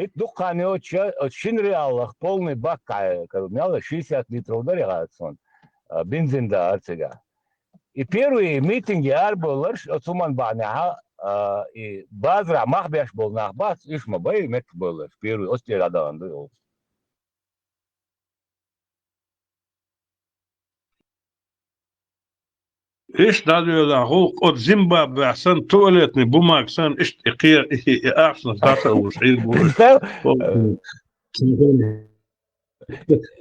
говорит, духане очень реалах, полный бак, мяла 60 литров даригается он, бензин да арцега. И первые митинги арболарш, отсуман баняха, и базра махбяш был нахбас, ишма бай мет болар, первый остирадан был. ايش دادو هو قد زيمبابوي احسن تواليتني بوماك سان ايش اقيا احسن داتا وش عيد بوش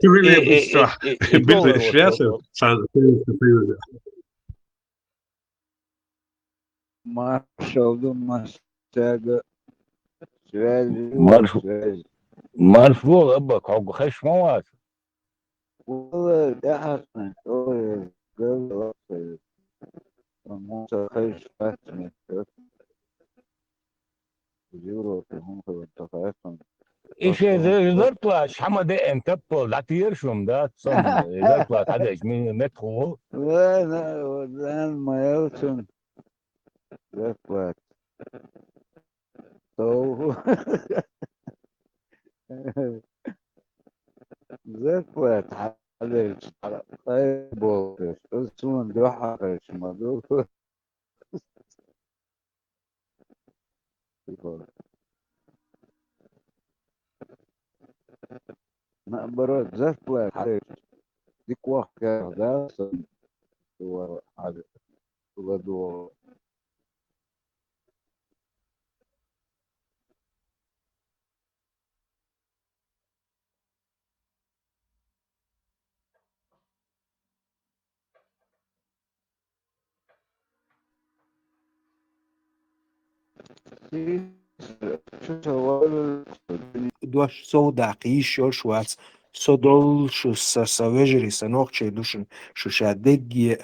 تقول بالصح بيلد الشاسة Marshall do Mastega связи. مرفوع ابك عقو خش مواد. والله ده حسن شوية قبل وقت موسى خيش فاتني يورو في هم في التفاهم ايش زرتلاش حمد انت بطل لا تيرشم ده تصم زرتلاش هذا من مدخو لا ما يوصل زفت تو زفت عليك طيب اسمه دروح خيش مدوف برد زفت عليك ديك واحد ده هو حاجة غدوة دوش سو دقیش یا شوات صدول شو سوژری سنوخ چه دوشن شو شادگی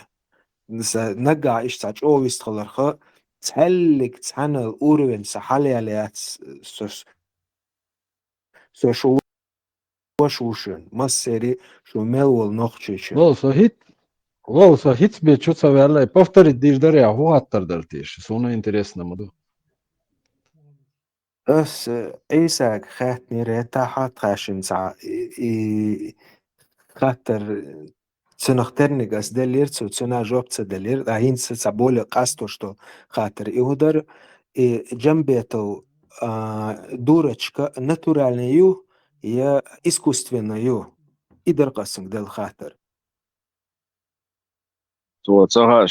نقع إيش تاج أو يستخلرخا تهلك تحنا الأوروين سحالي عليات سو شو وشوشن مسيري شو ملول نوخشيشن Волса хит би чуца верла повторить диш даря хуаттар дартиш. Суна интересно муду. بس إيساك خاتني ريتا حات خاشن ساعة خاطر تنخترني قاس دلير تسونا جوب تدلير هين سبولي قاستو شتو خاطر يهودر جنبيتو دورочка натуральную يا искусственную إدر قسم دل خاطر Så här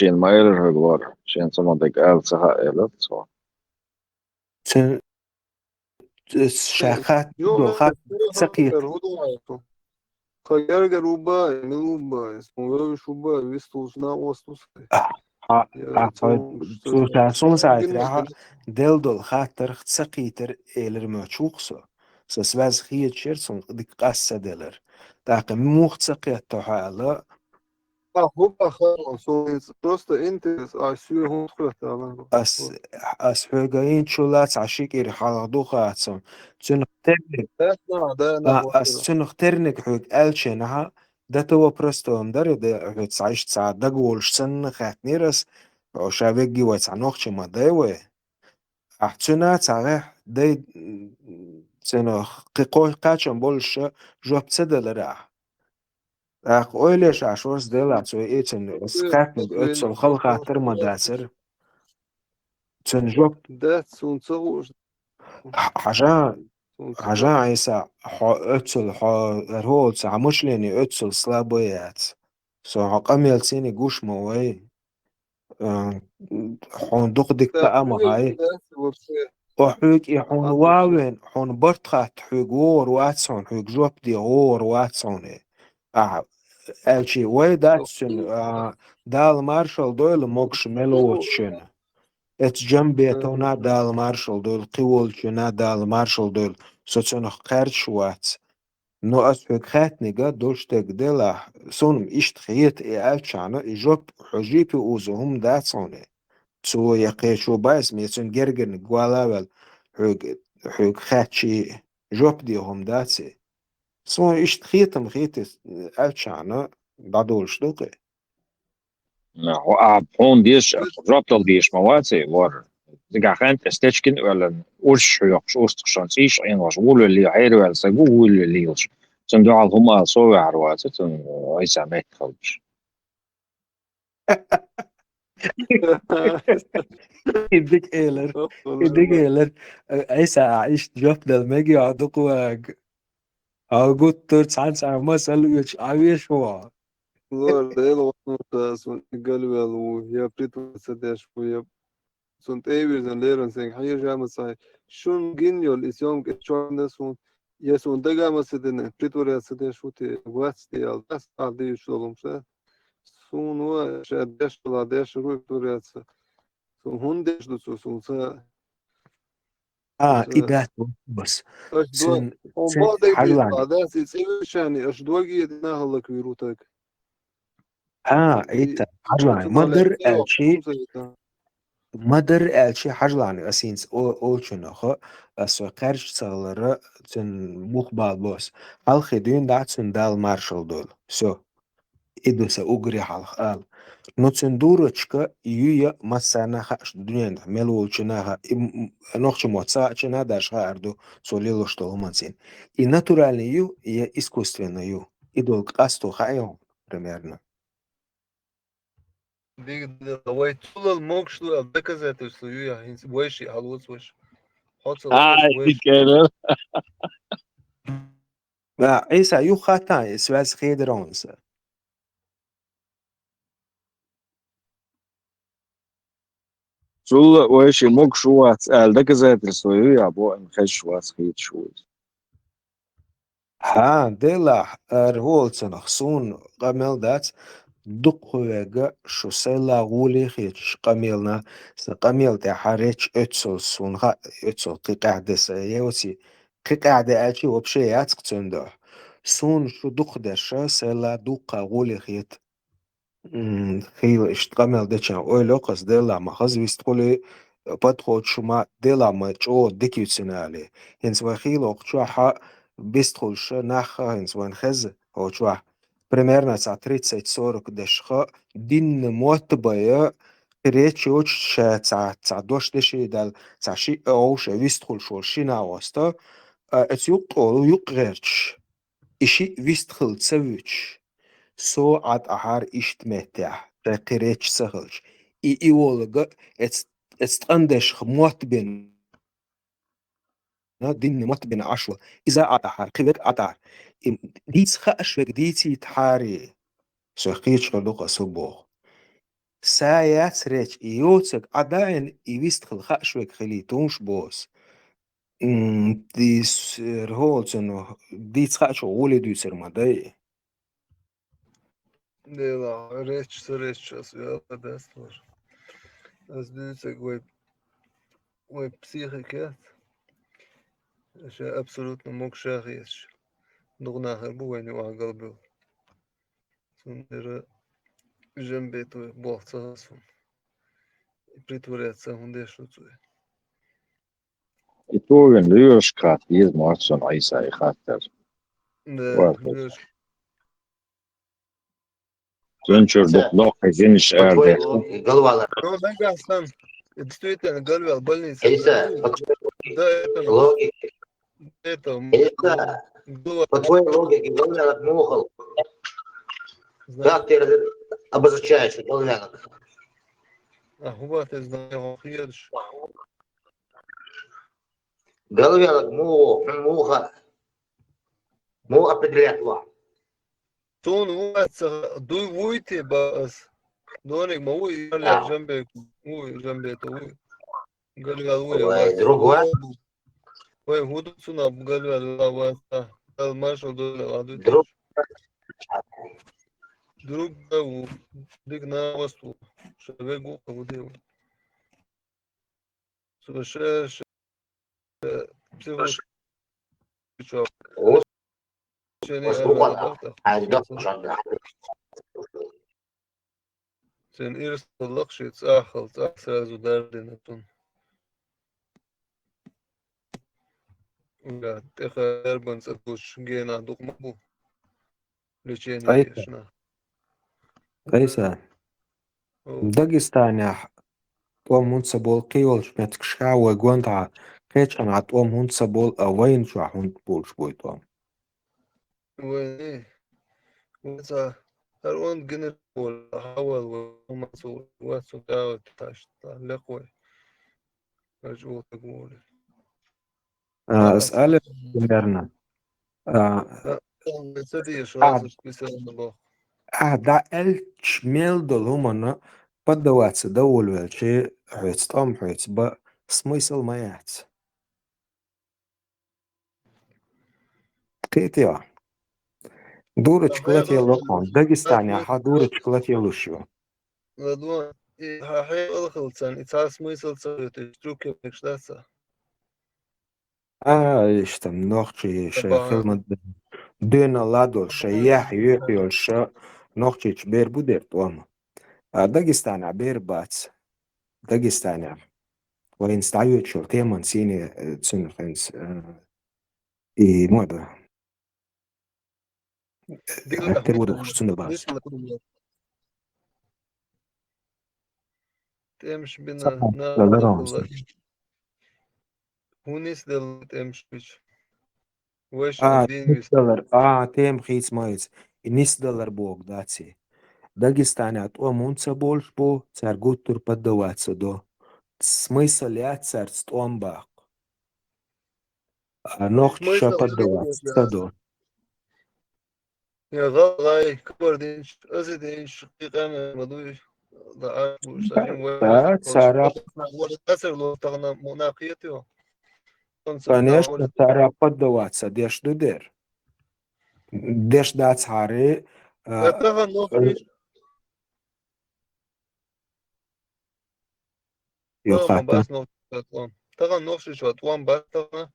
sin mailer högvar. Sen som man tänker allt så här eller så. شاخات دوخات سقيت خيار جروبا ملوبا اسمه شوبا ويستوس نا وستوس سون ساعت راها دل خاطر سقيتر إلر ما تشوخسو سسواز خيت شيرسون ديك قاسة دلر تاقي موخ سقيت توحالا هوبا خلاص просто интерес سوى هون خلت أس حقين شولات عشيك إير حالا دوخاتسون تنخترنك تنخترنك حق ألشنها ده تو برستون داري ده حق تعيش ساعة دقولش سن خاتنيرس وشابيجي ويتعنوخش ما دايوه أحتنا تعرف ده سنو قيقوي قاتشن بولش جواب تسدل راح أوليش عشورس دلات سوى إيتن سخاتن بأتسل خل خاطر مداسر تن جواب ده سونسوش حاجة عيسى أتسل هو عموش ليني أتسل سلابويات سو قميل سيني قوش موي حون دقدك بأما هاي وحوك يحون واوين حون برتخات حوك وور واتسون حوك جواب دي وور واتسوني الشي وي داتسن دال مارشال دويل موكش ملوتشن ات جنبي تونا دال مارشال دويل قيولشنا دال مارشال دويل سوتسنخ قرش وات نو أسفك خاتنيقا دوشتك ديلا سونم إشت خيط ألشانا إجوب حجيبي أوزهم داتسوني تسو يقيشو بايس ميسون جرجن قوالاول حوك خاتشي جوب ديهم داتسي سو إشت خيطم خيط ألشانا بعدولش دوقي هون ديش ربط ديش مواتي ور Ziga rent estechkin ölen urschjoks oostgersans is en was wolle li heirwel sa wolle liels. Sen doal huma so warwa sen isa met khouch. يديك ايلر يديك ايلر عيسى عيش جفدل ميجي عدوك واج عقود ترسان ما سألو يش عايش هو Lord, ela nota sunt galvelu, ja pritvaca dešfu, ja sunt evirzen leran sen, hayır jama say. Şun ginjol isyom ke çoğunda sunt, ja sunt dagama sedene, pritvaca dešfu te vlasti al, das aldi yuşlolumsa. Sun o še dešla dešu pritvaca. Sun hun dešu sunt sa. إدات بس Aš do, سن on سن ba da حجلاني gitla, das is eviršani, aš dogi nahalak virutak. إيتا حجلاني مدر ألشي مدر ألشي حجلاني أسينس أو شنخه أسو قرش سالرة سن مخبال بوس هل خدين دات سن دال مارشال دول سو إدو سا أغري حال Но цендурочка юя масана дуньян мелу чинага нохчи моца чина дашха арду солило что ломансин. И натуральный ю, и искусственный ю. И долг асту хайо примерно. Давай тулал мокшлу доказательство я больше алус больше. Хотел Ah, больше. kere. عيسى يو خاتا سواس خيدرونس. Sulla وش مك شو elde gezetels ja bo en gesh was geht scho. ها ديلا رولتن خصون قمل دات دقوغا شو سيلا غولي خيتش قميلنا قميل تاع حريتش اتسو سونغا اتسو قي قاعدة سيوتي قي قاعدة اتشي وبشي ياتق تندو سون شو دقدشا سيلا دوقا غولي خيت خيل اشتقمل دچا اويلو قص ديلا ما خز ويستقولي بدخل شما ديلا ما جو ديكيوتسنالي هنس وخيل اوقشوحا بيستخل شا ناخا هنس وان خز هو شوح примерно за 30-40 дешха дин мотбая речоч за дош деши дал за ши ош вистхул шол шина оста эц юqol юqgerch иши вистхул цевич سو عاد أحار إشتمتع تقريتش سهلش إيولغا استقندش موت بين دين موت بين عشوة إذا عاد أحار قبك عطار ديس خاشوك ديتي تحاري سوخيتش غلوغا سبوغ سايات ريتش إيوتسك عداين إيويستخل خاشوك خليتونش بوس ديس رهولتن ديس خاشو غولي دوسر مداي Dela, reč as ja das var. As dusek we psihiket. Še absolutno mog šahis. Dogna harbu wani wa galbu. Sundera jembe to bohta sun. Pritvorятся он дешуцу. I tog en lurskrat i Marson Isa i khater. Да, Zönchur nok finish erde. Голова. ну да, сам. Действительно, Гальвел, больница. Иса, Да, это логики. Иса, было. по твоей логике, голубянок мухал. Как ты обозначаешь голубянок? А губа ты знаешь, едешь. Голубянок муха. Му определяет ва. Тон уйца, дуй вуйте бас. Доник мауи, я жамбе, уй, жамбе, то уй. Гальвел, уй, Другой. Ой, гуду цуна, Гальвел, лаваса. Алмашу доля, ладу. Друг дау, дик на васту. Шеве гука вудеу. Соверше, психош. Sen irst lakshit ахал, сразу дардина тун. Да, теха эрбан сатуш гена духмабу. Лечение кешна. عيسى داغستان طوم هونسا بول قيولش متكشكا وقوانتها قيتشان عطوم هونسا بول أوين شو هون بولش بوي طوم وين إيه وإذا هرون جنر ولا حول ومسؤول وسوداء تاش لقوي رجوع تقول أسأل جنرنا لا سدي شراسك بيسألنا بو دا الش ميل دول همنا بدوات سدول والشي حيث طوم حيث با سميسل ما يعت تيتيا دور شكلاتي لقون داغستانيا ها دور شكلاتي لوشيو لدوان هاي الخلصان إتها سميسل سويت شتروك بكشتاسا اشتم نوخشي شي طبعا خلمة دينا لادول شياح يحيو الشا نوخشي بير بودير طوما داغستانيا بير باتس داغستانيا وين ستايوت شو تيمون سيني تسن خنس اي مودا اكتر ودا خش تسن باس تمش بنا لا لا رامز هونيس دل تمش بيش وش دين بيس $10 تيم خيس مايز $10 بوك داتسي داغستانيا طوم هونسا بولش بو تسارغوت تور بدوات دو смысл я царь стомбак نوخ شابا دوات سدو يا غاي كبر دينش أزي دينش قيقام مدوي ضعاف وشاين سارا أسر لو تغنى مناقيته конечно سارا بدوات سديش دودير ديش داتس هاري تغنى نوخش يوخاتا بس نوخش تغنى نوخش شو أتوان بس تغنى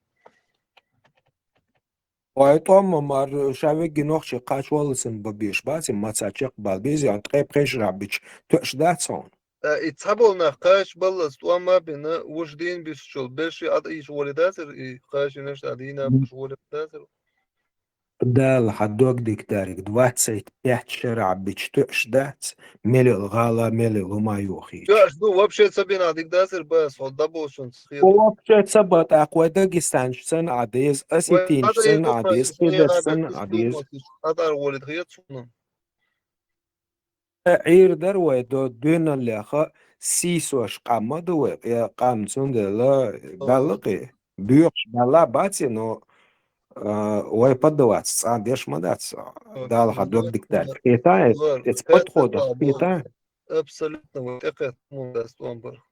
ويطوم مار شاوي نوخش قاش والسن ببيش باسي ما تساچق بالبيزي عن تقيب قيش رابيش تؤش داتسون يتسحبوا نقاش بلس توان ما بينا وش دين بيشول بيشي عد إيش ولي داسر قاش نشت عدينا بش ولي داسر دال حدوك ديك دارك دوات سيت تحت شرع بيش تؤش دات ميلي الغالة ميلي وما يوخيش يا شدو وابشي سبين عديك داسر بس هو دبو شون سخير وابشي تثبت اقوى داغستان سن عديز اسيتين وهذا سن يدوخ عديز إسماعيل كده عبد سن الكسبوك عديز هذا ولد خيط شنو عير دروي دو دون اللي خا سيسوش قام دوي قام سند لا بلقي بيوش بلا باتي نو وي поддавать عنديش مدات دال خدوك ديكتات كيتا اتس подходов كيتا абсолютно وثقت مو بس تومبر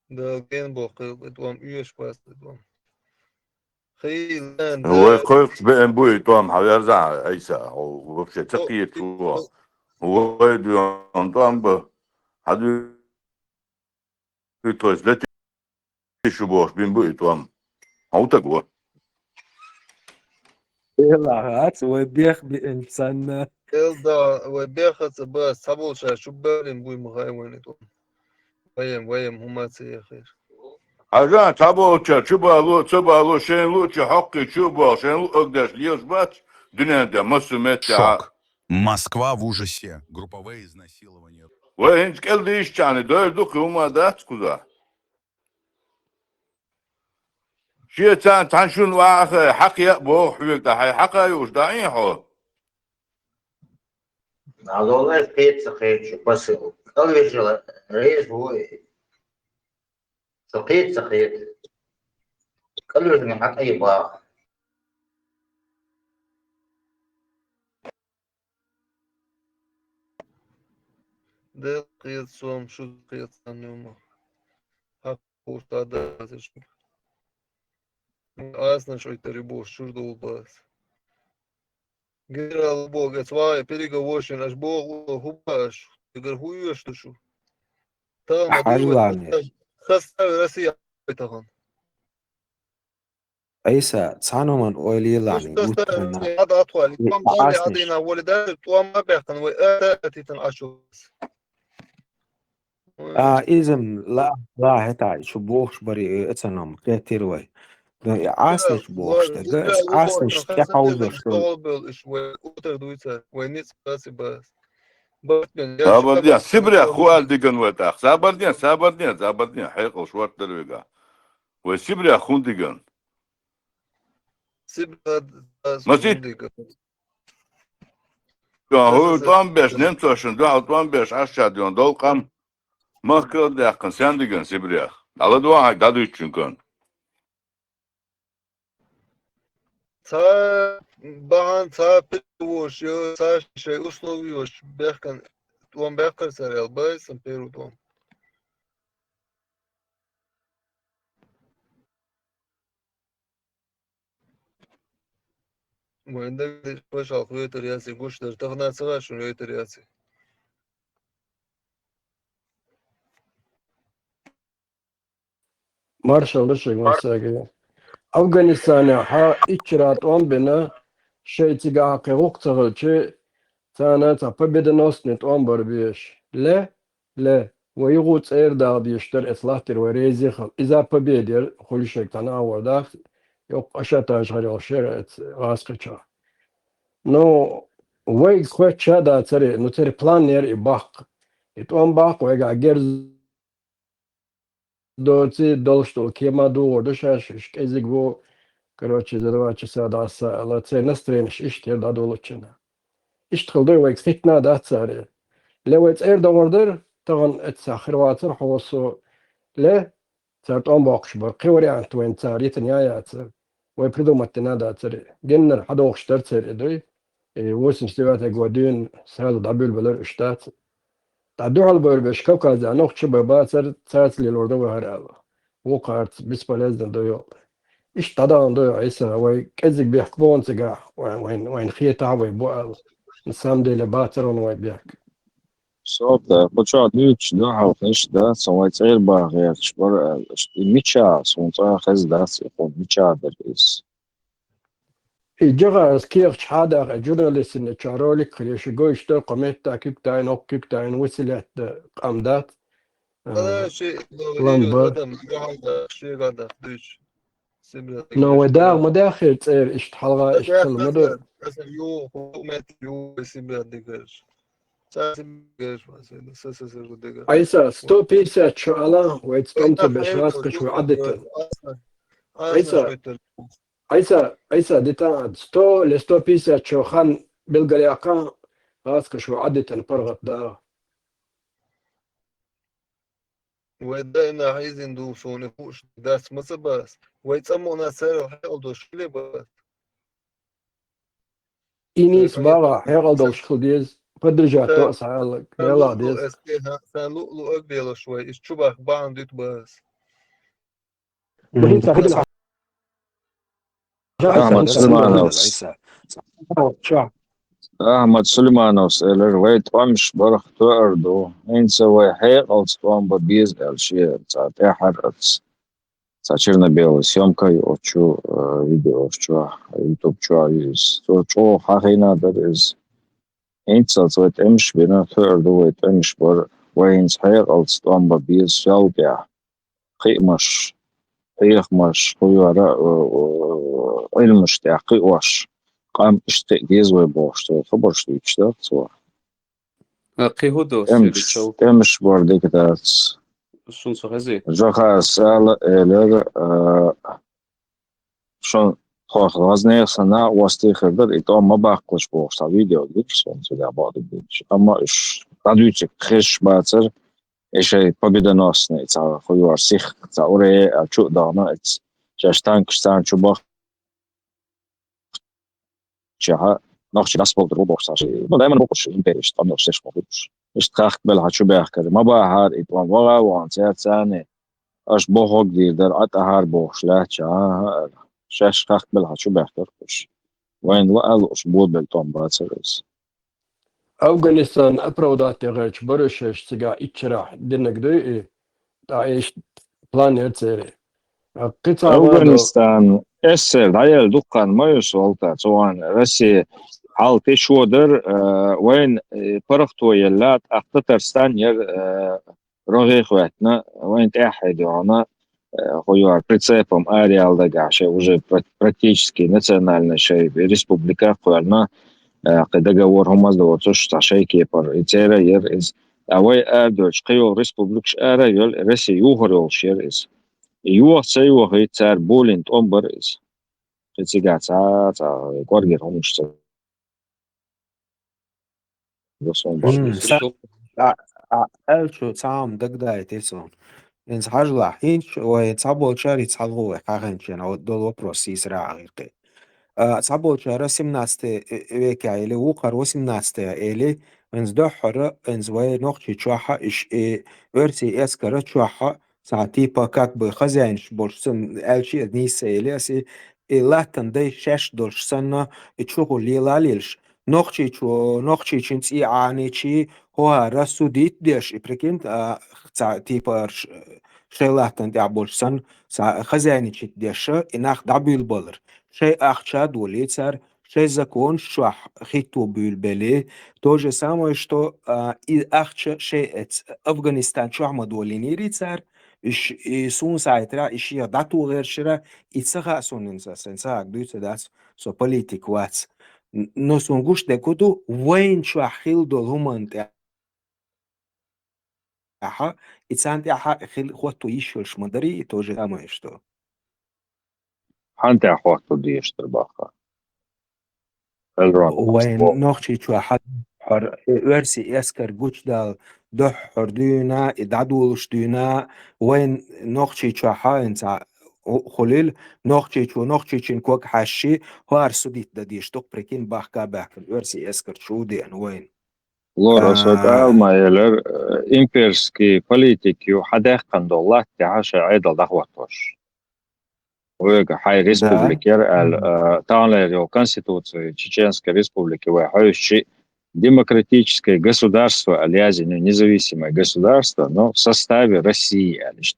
ده جين بوق توم يوش بس توم خيل هو قلت بين بوي توم حيرجع عيسى وبشي تقية هو يدون توم به حدو يتوز لتي شبوش بين بوي توم هو تقوى يلا هات وبيخ بإنسان إلدا وبيخت بس سبول شو بالين بوي مغاي وين توم ويم هما سي خير عشان تابو تبالو شين لو حقي شبو شين لو اقدر ليش بات دنيا ده مسمت Шок. Москва в ужасе. Групповые изнасилования. وين كل ديش كان دور دوك هما دات كذا شيء تنشون واخ حقي بو حبيبته هاي حقي وش داعين حو هذول خيط شو بس أول شيء رئيس هو سخيت كل شيء حق أي بقى ده قيد سوم شو قيد ثانيوما حق وستاد شو أصلا شو يتربوش شو دول بس غير البوغ اتواي переговорщин аж бог хубаш игр хуюш тушу та حلواني خاصة روسيا بتاعهم عيسى تصانو من أولي مش لاني خاصة قلت هذا أطول توم ضالي عاسنش عدينا ولدات توم ما بيحكن وآتي تنعشوس إذن لا هتاي شو بوش بري اتسنم كتير وي عاسنش بوش تجس عاسنش تحوزش طول شوي أوتر دويتر وينيس بس Sabardien, Sibria, خوال ديجن وتاخ. Sabardien, حيقو شوار تلويقا. وسبريا خون ديجن. ماشي. هو طعم بيش نمتوشن دو طعم بيش عشرة ديون دول قام ما كل دقن سندقن سبريا على دوا هاي دادو يتشنكن تا باهان تا پروش یا تا شيء условиош бехкан туам бехкар сарел байсам перу туам وعندك باش عقلية رياسي قوش در تغنى سوا شنو رياسي مارشال رشق مساقي أفغانستان ها إكرات بنا شيء تجاك وقتها شيء تانا تببد نص نتوان بربيش لا ويغوت إير دا بيشتر إصلاح وريزي خل إذا ببيدر كل شيء تناول دا يوق أشتا شغل شيء غاسقشا نو ويك خوات شادا تري نو تري بلانير إباق إتوان باق ويقع جيرز دوتي دولشتو كيما دو ودشاش إشكيزيك بو короче задавачи sada sa lace nastreniš iştir da doluçuna iştıldı ve eksikna da tsari lewet da order tagan etsa khirwatır hosu le sart on bakış bar qori an twen tsari tnyayat ve pridomatna da tsari genner hada oxtar tsari doy wosin stivata godun sal da bülbüler iştat da dual bör beş kavkazda noqçı baba tsar tsatli orada ve harala وقعت بسبلازن doyo إيش طبعا ده عيسى وكذب بيحكمون سجاح وين خيطة ويبقى نسام دي لباترون ويبيك صوت بچا دیوچ دو هاوخش دا سوایت غیر با غیر شبر میچا سونتا خز داس يقول میچا درس إجرا سكيرش حدا جورناليست إن شارولك خليش جويش ده قمت تاكيك تاين أوكيك تاين وصلت قامدات هذا شيء لامبر شيء قاعد دوش نو وداغ مداخل تصير إيش حلقة إيش تخل مدر مثلا يو حكومة يو سيبرا ديكرش سيبرا مثلا عيسى ستو بيسا تشوالا ويتستمتع بشراس قشو عدتن عيسى ديتا ستو لستو بيسا تشوخان بالقلياقا راس قشو عدتن برغت دا ودانا عايزين ندوسون فوش داس مصباس ويتسمونا سير حيل دوش لي بس إنيس باغا حيغل دول شخل ديز بدرجة توقس عالك بيلا ديز سان لؤلؤ أقبيل شوي إيش شبه بعن ديت بس وهين تاخد أحمد سليمانوس أحمد سليمانوس الرويت وامش برخ تأردو إن سوي حيق أو تقوم ببيز الشيء تعطي حرقت تعشرنا بيو سيومكا يوتشو فيديو شو يوتيوب شو يز شو حقينا درز إن سويت أمش بنا تأردو ويت أمش بر وين حيق أو تقوم ببيز شوقع قيمش حيق مش خويا علمش تعقي واش قام اشتقيز ويبوش خبرش يشتغل صور قيهودو امش بوردي كده شون سوغزي جاها سال الى شون خاص غازني صنع واستي خبر ايتو ما باقش بوش فيديو ديك شون سدا بعض بيش اما اش قادوچ خش باتر ايش победоносный تا خويا سيخ تا اوري چو دانا جاشتان كشتان چو باخ جها ناخش داس بود رو بورس شيء ما دائما بقولش إمبارح طبعا نفسش بقولش مش تخت بلها شو بيحكي ما بقى هار إطوان ولا وانسات ثاني أش بوهق دير در أتهار بوش لا جها شاش تخت بلها شو بيحكي وين لا الأسبوع بالطن باتسرس أفغانستان أبرودات غيرش برشش تجا إتشراح دينك دي تعيش بلان يرتسيري قطع أفغانستان اسل هاي دكان ما يسولتا سواء رسي حال تشودر وين فرقتو يلات اختترستان ير رغي خواتنا وين تأحد وانا خويا прицепом ареал дагаше уже практически национальная шей республика خوالنا قدقة ور هم دوتش تعشي كيبر إتيرا ير إز أوي أردوش قيو ريسبوبليكش أرا يل رسي يوهر يول شير إز يوه سيوه هيتار بولينت أمبر إز قيتي قاعد تا قورجر هم مشتر بس أمبر إز ألشو تعام دقداي تيسون إنس حاجلا هينش ويتصابو شاري تصالغو حاجنشن أو دول وبروسيس راعيقي صعبو شهر 17 ويك عيلي وقر 17 عيلي انز دحر انز وي نقشي تشوحا اش ارسي اسكر تشوحا ساعتي باكاك بخزانش بولشسن الشي نيس عيلي اسي لاتن دي شاش دولش سنة تشوغو ليلا ليلش نقشي چنسي عاني چي هو رسو ديت ديش ابريكين ساعتي بارش شيلاتن دي عبولشسن خزاني چي ديش اناخ دعبيل بولر شيء أخشاد وليتر شيء زكون شح خيتو بيلبلي توجه سامو что أخش شيء أفغانستان شو أحمد وليني ريتر إيش سون سايترا إيش يداتو غير شرا إتسخا سون إنسا دوت داس سو بوليتيك واتس نو سونغوش دكودو وين شو أخيل دول همان تاعها إتسان تاعها خيل خواتو يشوش مدري توجه سامو что حانت أخواتو ديشتر باخا الرون وين نوخشي شو حد حر ورسي اسكر جوش دال دح حردونا ادعدولش دونا وين نوخشي شو انت خليل نوخشي شن كوك حشي هو ارسوديت داديش توك بريكين باخكا باك ورسي اسكر شو دين وين لور أسود ما يلر إمبيرسكي بوليتيكيو حداقن دولات تعاشى عيدل دخواتوش ويجا حي республикер Танлерио Конституции Чеченской Республики Вайхающий демократическое государство, алязиню независимое государство, но в составе России, а лишь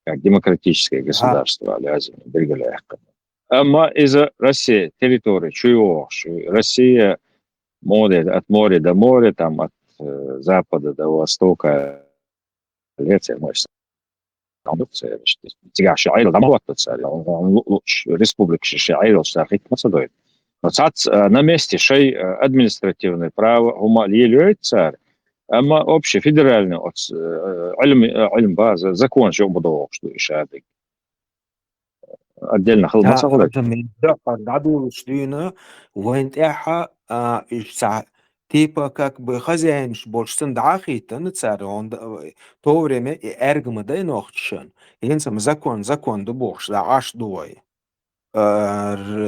как демократическое государство, алязиню бельгаляхка. Ама из-за России территории чуешь, Россия от моря до моря, там от запада до востока, Леция, может, تيجي شعير ده ما هو республик شعير شرقية Macedония. Но цац на месте шей административное право هما ليلويت царь, أما общий федеральный علم база закон شو بدو что еще отдельно خلص هذا. عدو شدينا وين تاعها ساعة تيبا كاك بخزانش بولشتن دعاخي تنتسار عند تورمي ارغم داي نوختشن ينسم زكون دبوخش دا عاش دوي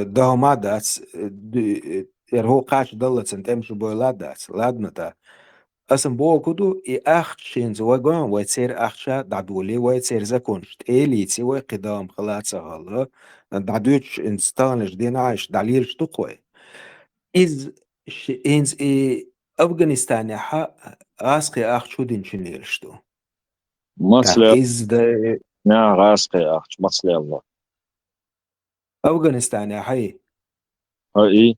ده ما داس هو قاش دلت انت امشي بولا داس لادنتا اسم بو كدو اخشين زوغون ويتسير اخشا دعدولي ويتسير زكونش تيليتي وقدام خلاص هلا دعدوش انستانش دين عايش دعليلش تقوي إز إنز أفغانستان غاسقي أخ شودين شنيرشتو مصلي إز ده نا غاسقي أخ مصلي الله أفغانستان هاي هاي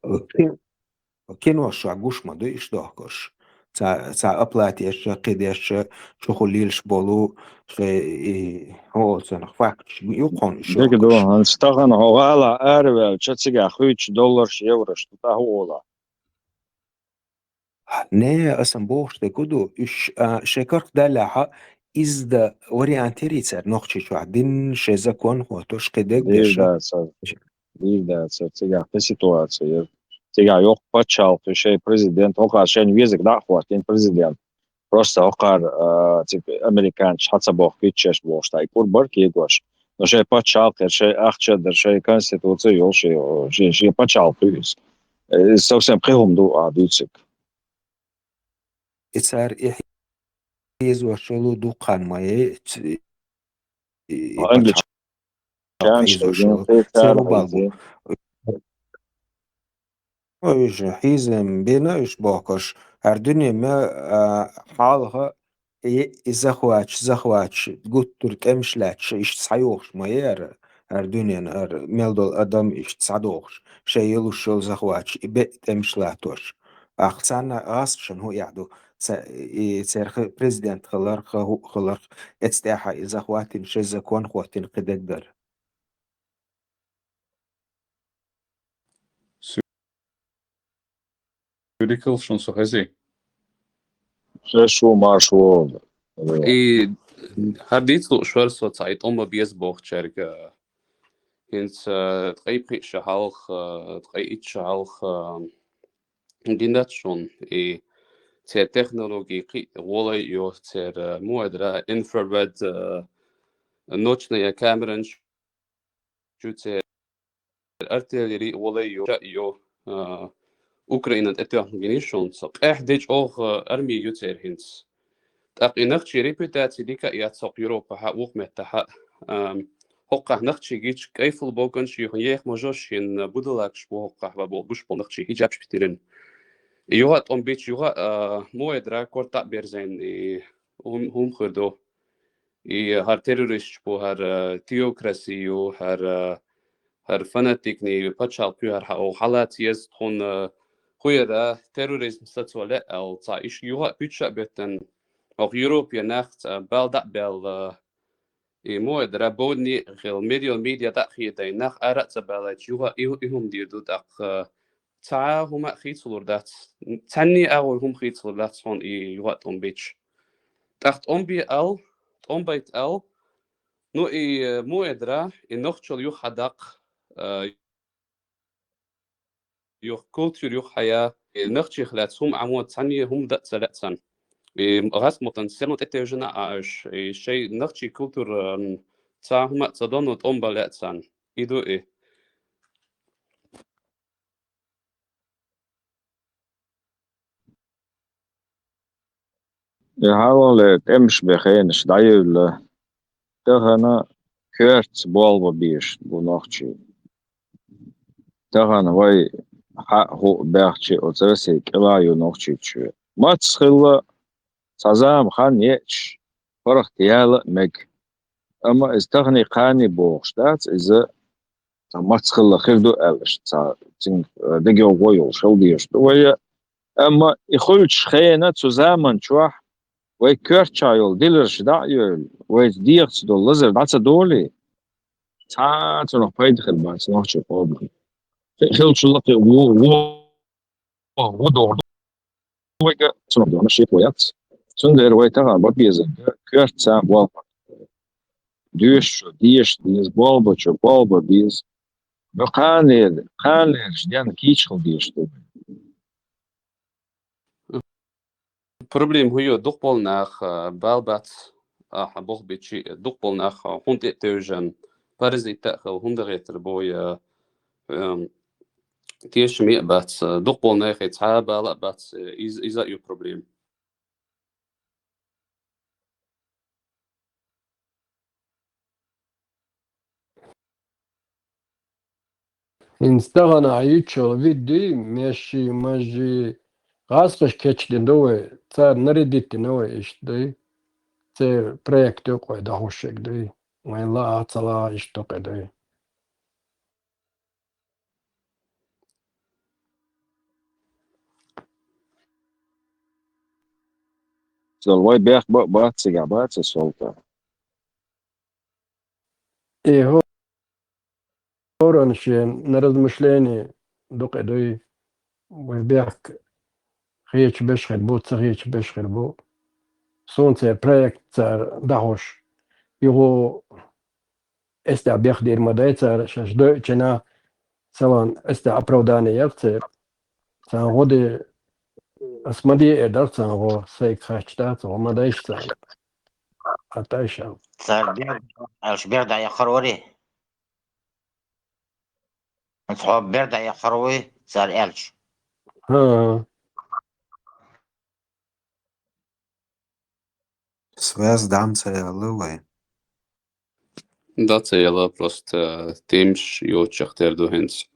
كين وش عجوش ما ده إيش دهكش تا أبلاتيش قديش شخوليلش بولو شيء هو سنخفاكش يقون ديك دو هنستغن هو غالا أروي تشتسيجا $100 €, что та гола. Ne asam boşta kudu iş şekark dalaha izda variantericer noqchi din shezakon hotosh qedek desha. Дивдаться, тига по ситуации. Тига yok почал, то есть президент, окар шен язык да хватин президент. Просто окар американч хацабох фитчеш болштай курбар кигош. Но шей почал, шей ахча, шей конституция ёши, шей почал плюс. Совсем прихумду адуцик. İçer izvaşolu duqan maye Angliç izvaşolu serubalbu. Oy hizem bina iş bakış. Her düneme halha زخواتش قلت ترك امشلاتش ايش تصيوخش ما يار هر دنيا هر ميلدول ادم ايش تصدوخش شي يلوش شو زخواتش بيت امشلاتوش اخسانا غاسشن هو يعدو سير بريزيدنت خلر اتستاحا زخواتين شي زكون خواتين قدقدر Radical schon so heißt. شو ما شو Hadith lo schwer so Zeit bies boch cherke. Hins drei Schauch drei Schauch dindat schon ter technologie rolle jo ter moedra infrared nochnaya kameran ter artillerie rolle jo Ukraine technologie schon so dich auch armee jo ter hins نختشي ريبوتاتي ديكا ياتسوق يوروبا ها وق متها هقه نختشي جيش كيف البوكنش يخيخ مجوش ين بدلاكش بوقه وبو بوش بنختشي هيجابش بتيرن يوهات ام بيتش يوها مويدرا كورتا بيرزين هم خردو هر تيروريست بو هر تيوكراسي و هر فاناتيكني باتشال كو هر حالات يز تخون خويا تيروريزم ستولا او تعيش يوها بيتشا بيتن Auch Europa nacht bel dat bel mooi der bodni gel media dat giet nach arat bel juha ihum dir do dat ta huma gitslor dat tanni au hum gitslor dat van juha on beach dacht bi al bait al no mooi dra noch chol ju hadak ju culture ju haya noch chiglat hum amo tanni hum dat salatsan غاسموتن سنوت اتجنا اش شيء نختشي كولتور تاهما تصدنوا بلاتسان يدو يحاول تمش بخينش دايل تهنا كيرت بولبا بيش بنوخشي تهنا وي هو بيرتشي وترسي كلا ينوخشي تشو ما تسخل سازام خان يتش فرق ديال مك اما استغني قاني بوغشتات اذا ما تسخل خيردو الش تين دغيو ويل شو ديش ويا اما يخلش خينا تزامن شوح وي كيرتشايل ديلرش دايل وي ديرتس دو لزر داتس دولي تا نو بايد خدمات نو تشو بروبلم خلش لقي و دور ويك سنو دو ماشي كويات سندر ويتها بابيزن كيرتسا والبا ديش ديز بالبا تشو بالبا بيز بقانير جديان كيتشل ديش تو Problem huyo dukpol nach balbat boch bitchi dukpol nach hund eteugen parazita hundereter boy tiesh mi bat dukpol nach et habala bat is that your problem Instagana ayucho vidi meshi maji غاسقش كاتشدين دوي صار نريديت نوي إيش دي صار بروجكت يقوي دهوشك دي وين لا أتصلا إيش توقع دي الواي بيخ بات سيجابات السلطة إيه هو هورنشين نرد مشليني دوقع دي وبيحك خيش بشخل بو تسخيش بشخل بو سون صار بروجكت صار دهوش يهو استع بيخدير مداي صار شاش دو چنا سوان استع أبروداني يفصير صار غودي اسمدي ادار صار غو سيك خاشتات ومدايش صار أتايشا صار بيرد يا خروري صحاب بيرد يا خروي صار إلش ها Связь дамца ялывай. dat yala prost teams yo chachter do hens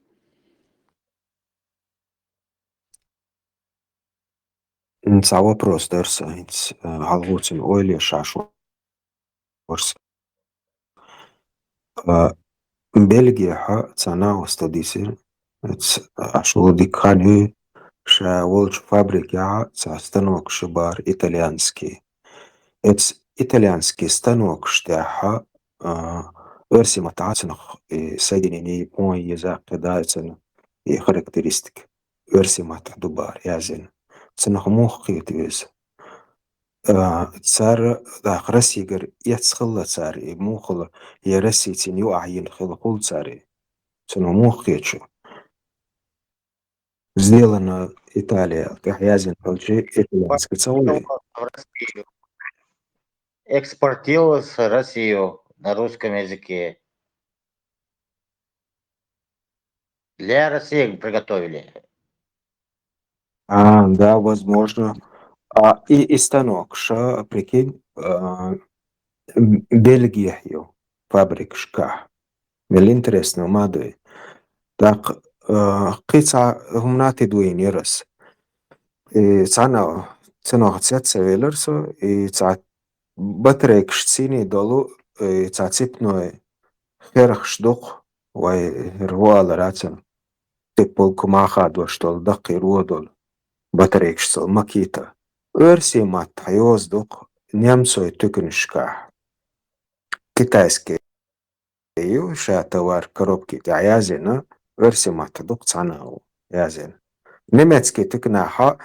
Нца вопрос дерса, инц halvutsin oili шашу. Бельгия ха цана остадисир. Ашу дикхани ша волч фабрик я станок шибар итальянский. Эц итальянский станок штяха версия матацнах соединений пон язык кадается и характеристик. ورسي ما تدبار يازن سنخ موخي تيوز تسار داخ رسي قر يتسخل تساري موخل يرسي تين يوعين خل قول تساري سنو موخي تشو сделано Италия كحيازن فالشي итальянский цаули В Россию. Экспортировалось в Россию на русском языке. Для России приготовили. Да, возможно. И станок, ша, прикинь, Бельгия ее, фабрик шка. Вели интересно, мадой. Так, قيتها هم ناتي دوين يرس. تانا غتسات سويلرسو تا بطريق شتيني دولو تا تيبنو خيرخ شدوق واي روال راتن تيبول كماخا دوشتول دقي رودول بطريق شتول مكيتا ورسي مات يوزدوق نيمسو تكنشكا كيتايسكي يو شا توار كروبكي تاع يازن ورسي مات دوق تاناو يازن نيمتسكي تكناها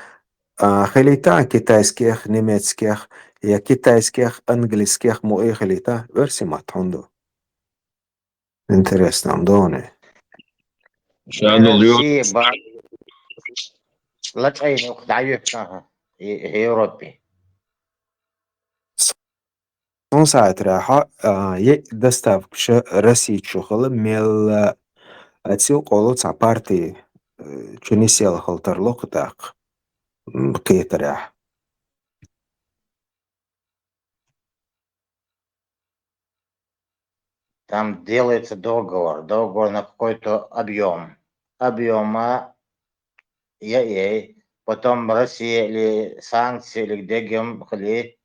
خليتا كيتايسكيخ نيمتسكيخ يا كيتايسكيخ انجليسكيخ مو اي خليتا ورسي مات هوندو интересно амдоне Россия لطعين وخدعيوها أوروبي. son saat راحة دستاف رسي شغل ميل أتسيو قولو تا بارتي چنيسيال خلطر لوقتاق بقيت راح Там делается договор на какой-то объема, потом Россия или санкции, или где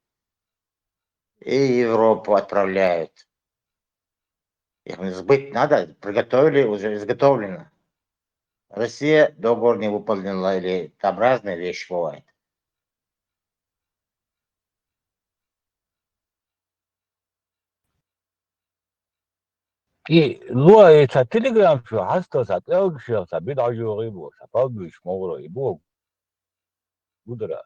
и Европу отправляют. Их сбыть надо, приготовили, уже изготовлено. Россия договор не выполнила, или там разные вещи бывают. И луа это телеграм что хаста сат элгшил сабит ажури бу сапал биш могро ибу будра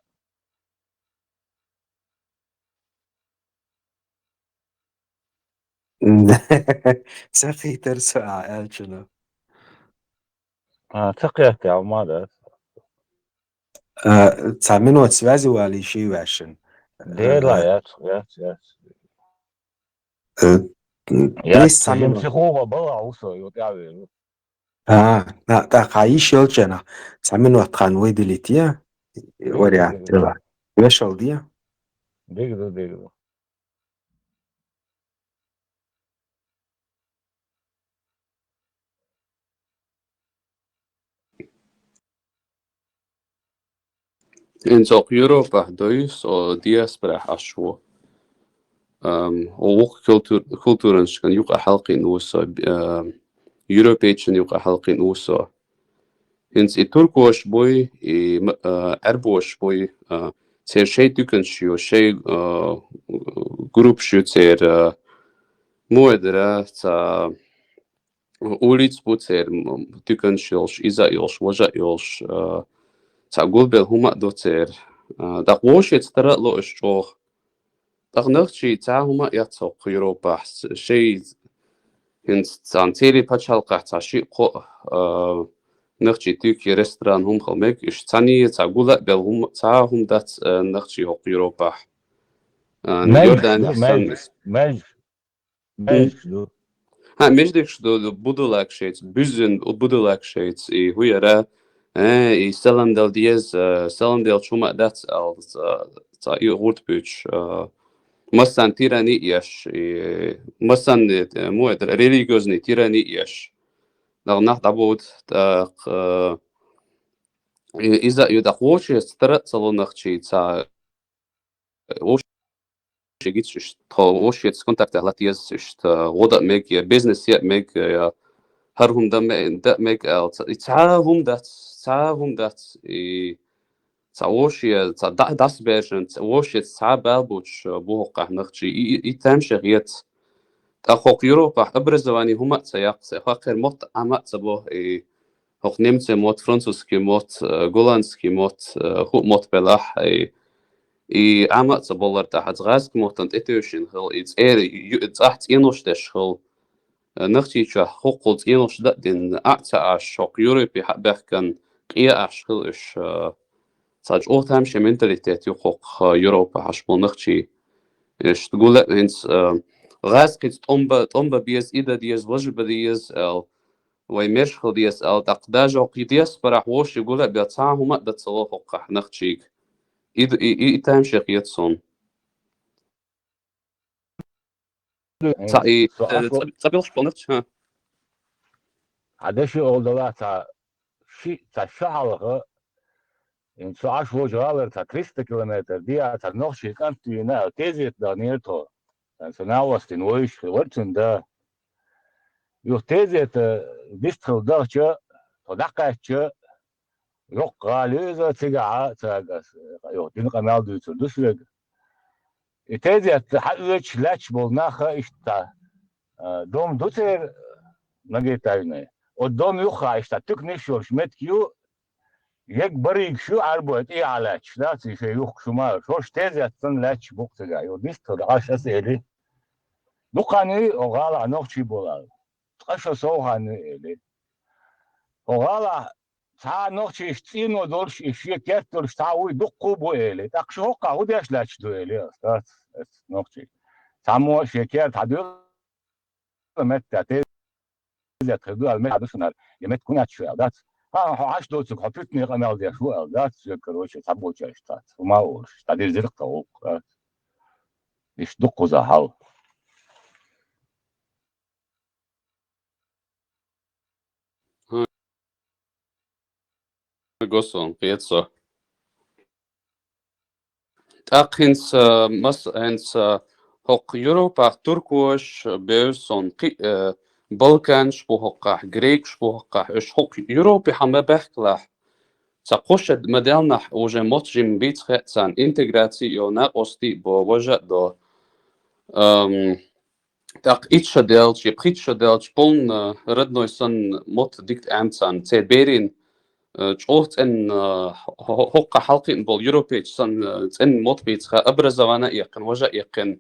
سخي ترسع ألشنو تقيت يا ماذا تعملوا تسوازي والي شي واشن دي لا يس ليس تجيم تعملوا سيخوبة بلا وصو يوتيعوي لا تاقايش يلجنا تعملوا تخانوي ديليتيا وريا تلا ويشل ديا ديگدو إن سوق Europa دويس أو diaspora حشو ووق كولتورن كان يوقع حلقي نوسا يوروبيتشن يوقع حلقي نوسا هنس تركوش بوي عربوش بوي تير شي تكن شيو شي جروب شو تير مودرا تا أوليت بوتير تكن شيلش إذا يلش وجا يلش تقول بالهما دوتير دقوش يتطرق له الشوخ دقنقشي تعهما يتوق يوروبا شيء هنس تانتيري بحلقة تاشي قو نقشي تيكي رستران هم خلمك إش تاني تقول بالهم تعهم دات نقشي هوق يوروبا يوردان يحسن مجدو ها مجدكش دو بدولك شيت بزن بدولك شيت هو يرى I Selendel diez Selendel chuma dat al ta urtbuch massan tirani yash massan moed religiozni tirani yash dar nach dabot da iza yudaqosh strat salonachchi ta osh gitsch osh jetzt kontakt latias ist roda meg business yet meg harhum da meg al تعاهم dat تعوشي das version تعوشي تعبالبوش بوقع نخشي يتمشيت تأخوك يوروبا أبرزواني هما تياق سيخاقر مط عمات سبوه هق نمسي موت فرنسوسكي موت جولانسكي موت هو موت بلاح I عمق تبولر تحت غازك موتن إتوشين هل إتس إتس أحت إنوش دش هل نختي شو حقوق إنوش ده دين أعتاش شوق يوروبي بحكن قيا أش هل إش صاج أوتهم شي منتاليتيت يحقوق يوروبا عشمو نختي إش تقول لك إنس غازك تأمبا بيز إيدا ديز وجب ديز ويمرش خل ديز تقداجو قيديس برح وش يقول لك بيتساهم ما بتصلوه نختيك إي تام شقيتسون صاي صابيلش بونت ها عدشي oldular ta ta şahlığı in şu aş vocalar ta 300 kilometre diye ta noch şey kan tüyüne tezet da niyto sen sana vastin o iş vartında yok tezet distro dağça todakçı yok galüze tsiga tsagas yok din kanal dütür düşlük tezet halüç laç bolnaha işte dom duter nagitayne o dom yuha işte tüknişyor şmetkiyu يك بريق شو عربوت إيه علاش لا شيء يخ شو ما شوش تيزي تن لاش بوقت جاي وديست عاش أسئلة دقاني وغالا نوخشي بولا تقش سوهاني إلي وغالا تا نوخشي اشتينو دولش إشي كتر شتاوي دقو بو إلي تقش هوكا وديش لاش دو إلي أستاذ نوخشي تامو شكر تدو متى تيزي تدو المت عدوشنا يمت كونات شو أدات عاش دوتك حطيتني قناة دي شو أولاد كروش تبو جاشتات وما أقولش تدير زرق توق إيش دقوا زهاو قصون قيتسو تاقينس مس هنس هق يوروبا تركوش بيرسون بلكانش بوهقح غريكش بوهقح إش هق يوروبي حما بحكلح تقوش مدلنا وجه متجم بيت خيتسان إنتغراتيو أوستي بو وجه دو تاق إتش دلش يبخيتش دلش بولن ردنويسن مت ديكت أمتسان تبيرين جوت إن هقة حلقين بول يوروبيج سن إن مت بيت خا أبرز وانا يقن وجه يقن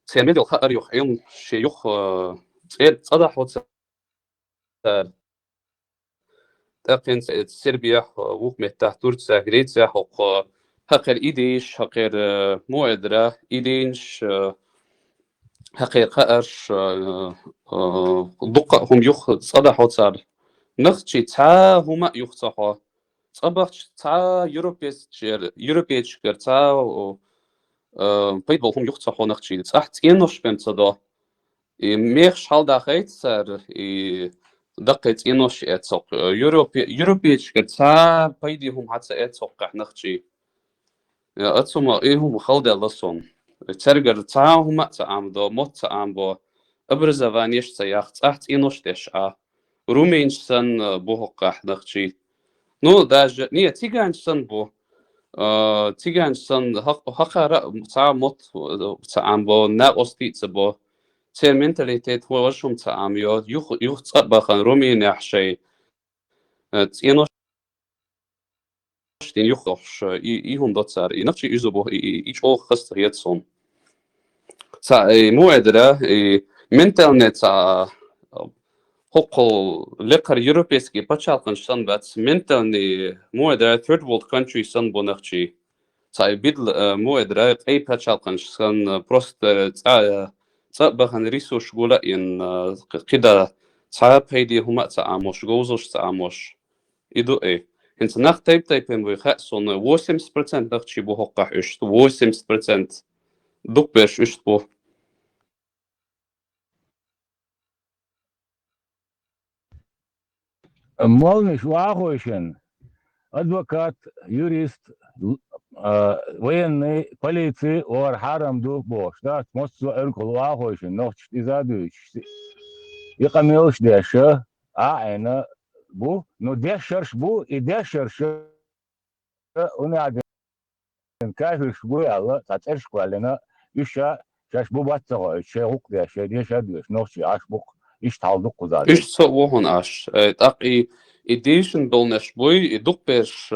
سيميد الخير يخيم شي يخ صدح وت تاقين سربيا وق متى تورتسا غريتسا حق حقر إيديش حقر موعدرة إيدينش حقر خارش دقهم يخ صدح وتصار نختشي تا هما يخصحوا صباح تا يوروبيش كر تا بيتبول هم يخصحوا نختشي تحت إنوش بنتدا ميخ حال داخيت سر دقيت إنوش أتسوق يوروبيش كر تا بيدي هم حتى أتسوق نختشي أتسوما إيه هم خالد لصون ترجع تا هما تعام دو مت تعام بو أبرز فانيش سياخ تحت إنوش تشعى رومينش سن بوهقح نختشي نو داج نية تيجانش سن بو تيجانش سن حقا تا مت تعام بو نا أستيت بو تير منتاليتيت هو وشهم تعام يخ تصبخن رومين يحشي تينوش تين يخش إيهم دوتسار نختشي إزبو إيش أو خست هيتسون تا موعدرة منتالنت تا حقوق لقر يوروبيسكي بتشالقن شن بس منتالني موعدرة third world country سن بونخشي تا بدل موعدرة أي بتشالقن شن بروست تا بخن ريسو شغولة إن كده تا بيدي هما تعاموش جوزوش تعاموش إدو إيه هنت نخ تايب إن بيخصون 80% نخشي بوهقح إشت 80% دوك بيش إشت بو مالنش واخوشن адвокат юрист военный полиции ор харам ду бош да моцу эркол واخوشن нохч изадуч يقميوش داشه انا بو نو داشرش بو и داشرش ونعد كافش بو يلا تاترش قالنا يشا شاش بو باتغو شيخ داشه داشه دوش نوش عاش بو إيش هالدق وزاد إيش سووهن أش تقي إديشن بولنش بوي إدوبش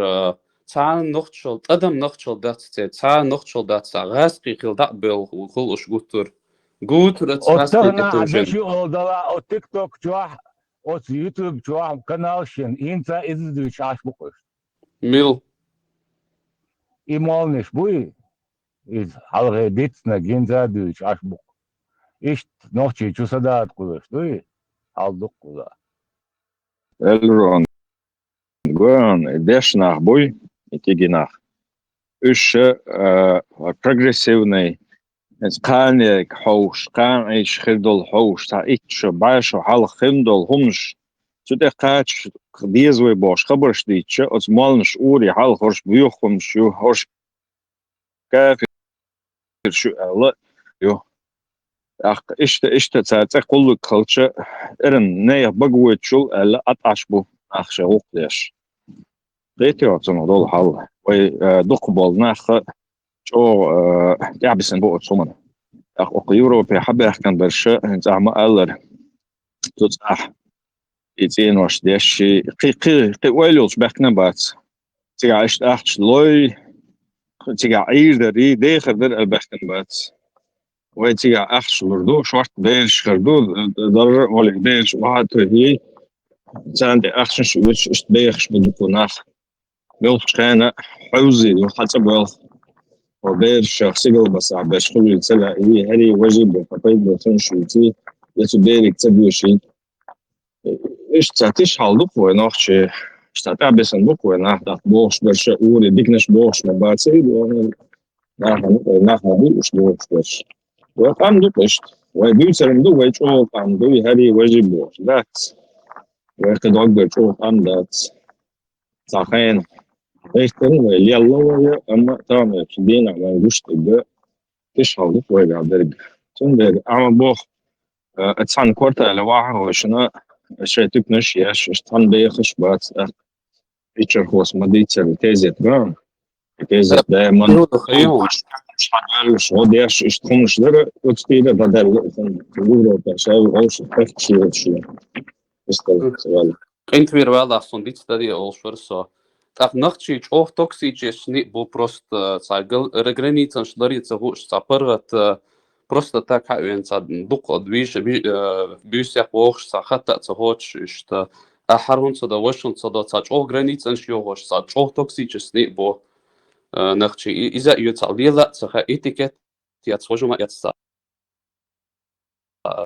تعال نختشل أدم نختشل دات تعال نختشل دات غاسقي خل دقبل وخل إش قوتر غاسقي أتغنى إتوجن عدشي أولدلا أو تيك توك جواح أو يوتيوب جواح قنال شن إنسا إذا دوش عاش بقش ميل إيمالنش بوي إذ حلقة ديتنا جنزا دوش عاش بق إيش نوشي شو صدات قدش دوي هالدق وزاد Elron Guan deš nach boj tigi nach ushe progressivnej Skanje hoos kan ik schirdol hoos ta ich baas hal gindol hums zo de gaat dies we bos khabers ditje als malns uri hal hors buchum shu hors kaf shu alla yo ach ishte tsatsa kullu culture eren nee bagwetchul alla atashbu ach shauq lesh ريتيو تنو حل وي دقبل ناخ شو يعبسن بوق صمنا اخ يورو في حبه كان برشا زعما الله تصح يتين واش ديشي قي ويلوش بخنا بات تيع اشت اخش لوي تيع اير دري ديخر در البخن بات وي تيع اخش وردو شورت بيش خردو در ولا بيش واحد هي زاند اخش شو اشت بيخش بدو ناخ ملخشانة حوزي وحسب والخ وبير شخصي بس عباش خلي يتسلع هي هري واجب وفطيب وتنشوتي يتبيري كتبيو شي إيش تعتيش حالدوك وناخش اشتعتع بسن بوك وناخد بوش برشا أولي ديكنش بوش مباتي ناخد بوش برش وقام دوكشت وبيوتر دو ويجو قام دوي هري واجب بوش دات ويقد عقبر شو قام دات صاحين Echten يلا أما تام كدينا ما يجوش تبقى تشهد ويرجع درج تندر أما بوخ اتسان كورتا لواحد وشنا شيء تكنش ياش اشتان بيخش بات فيتشر خوص مديتر تيزت بان تيزت دائما مش حدالش هو ديش اشتخمش در وتستيدا بدل تقولوا تشاو أوش تفكشي شيء استل سؤال Eind weer wel dat zo'n dit study also so. Так нахчич ох токсичный был просто цагал реграница шдарится гош сапарат просто так хавен сад дук движ бюсях ох сахата цохоч что ахарун сада вошун сада цач ох граница шё гош сач ох токсичный бо нахчи иза юца лила цаха этикет я цожума яца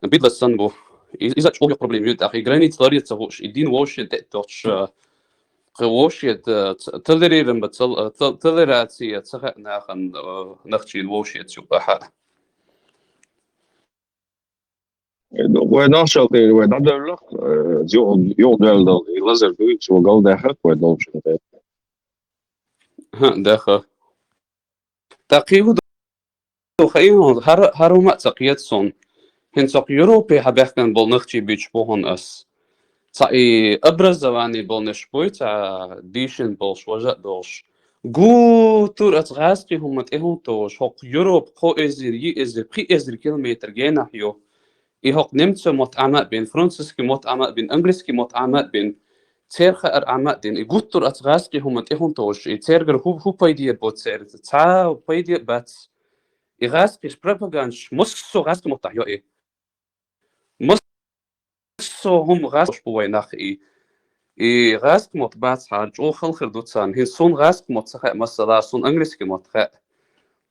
бидласан бо иза ох проблем ют ахи граница дарится гош идин вош точ Gewoshet tolereren toleratie zeg naar een nachtje woshet zo aha. وناشط ونادر له يقدر ده لازر دويتش وقال ده حق ودوش ده داخل تقيود خيون هر ما تقيت صن هن سق يوروبي حبكن بالنختي بيش بوهن اس تاي ابرز زواني بالنش بويت ديشن بولش وجا دوش جو تور اتغاسقي هم تهون توش حق يوروب خو ازري ازري بخي ازري كيلومتر جينا يو يحق نمت متعمق بين فرنسيسكي متعمق بين انجليزكي متعمق بين تيرخ ارعمق دين يقطر اتغاسقي هم تهون توش تيرغر هو بايدي بوتسير تا بايدي بات يغاسقي بروباغانش مصو غاسقي متعيو اي مصو هم غاسق بوي ناخ اي غاسق متبات حاج او خلخر دوتسان هي سون غاسق متخ مثلا سون انجليزكي متخ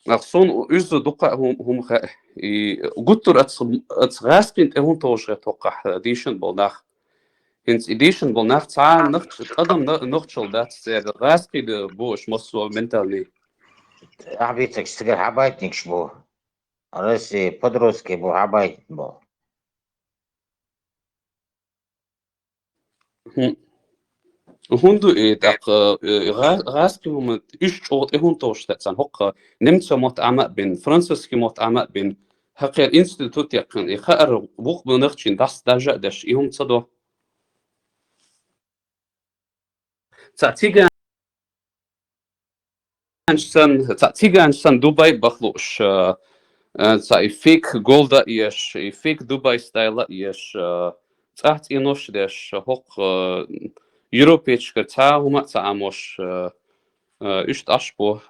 نقصون يزو دقة هم خ قطر اتغاسقين تهون توش توقع ديشن بولناخ هنس إديشن بولناخ تعال نخش قدم نخشل دات سير غاسقي ده بوش مصو منتالي عبيتك استقر حبايتنك شبو راسي بدروسكي بو حبايت بو هوندو داق غاسقي هم إيش شوط هون توش تاتسان هقا نمت متعمق بين فرنسيسكي متعمق بين حقيقة الانستيتوت يقن يخأر بوق بنخشين داس داجا داش إيهم تصدو تأتيجان سن دبي بخلوش Sa fake golda ish, fake Dubai style ish. Taht inosh desh hoch Europäisch ta huma ta amosh üst ashpo.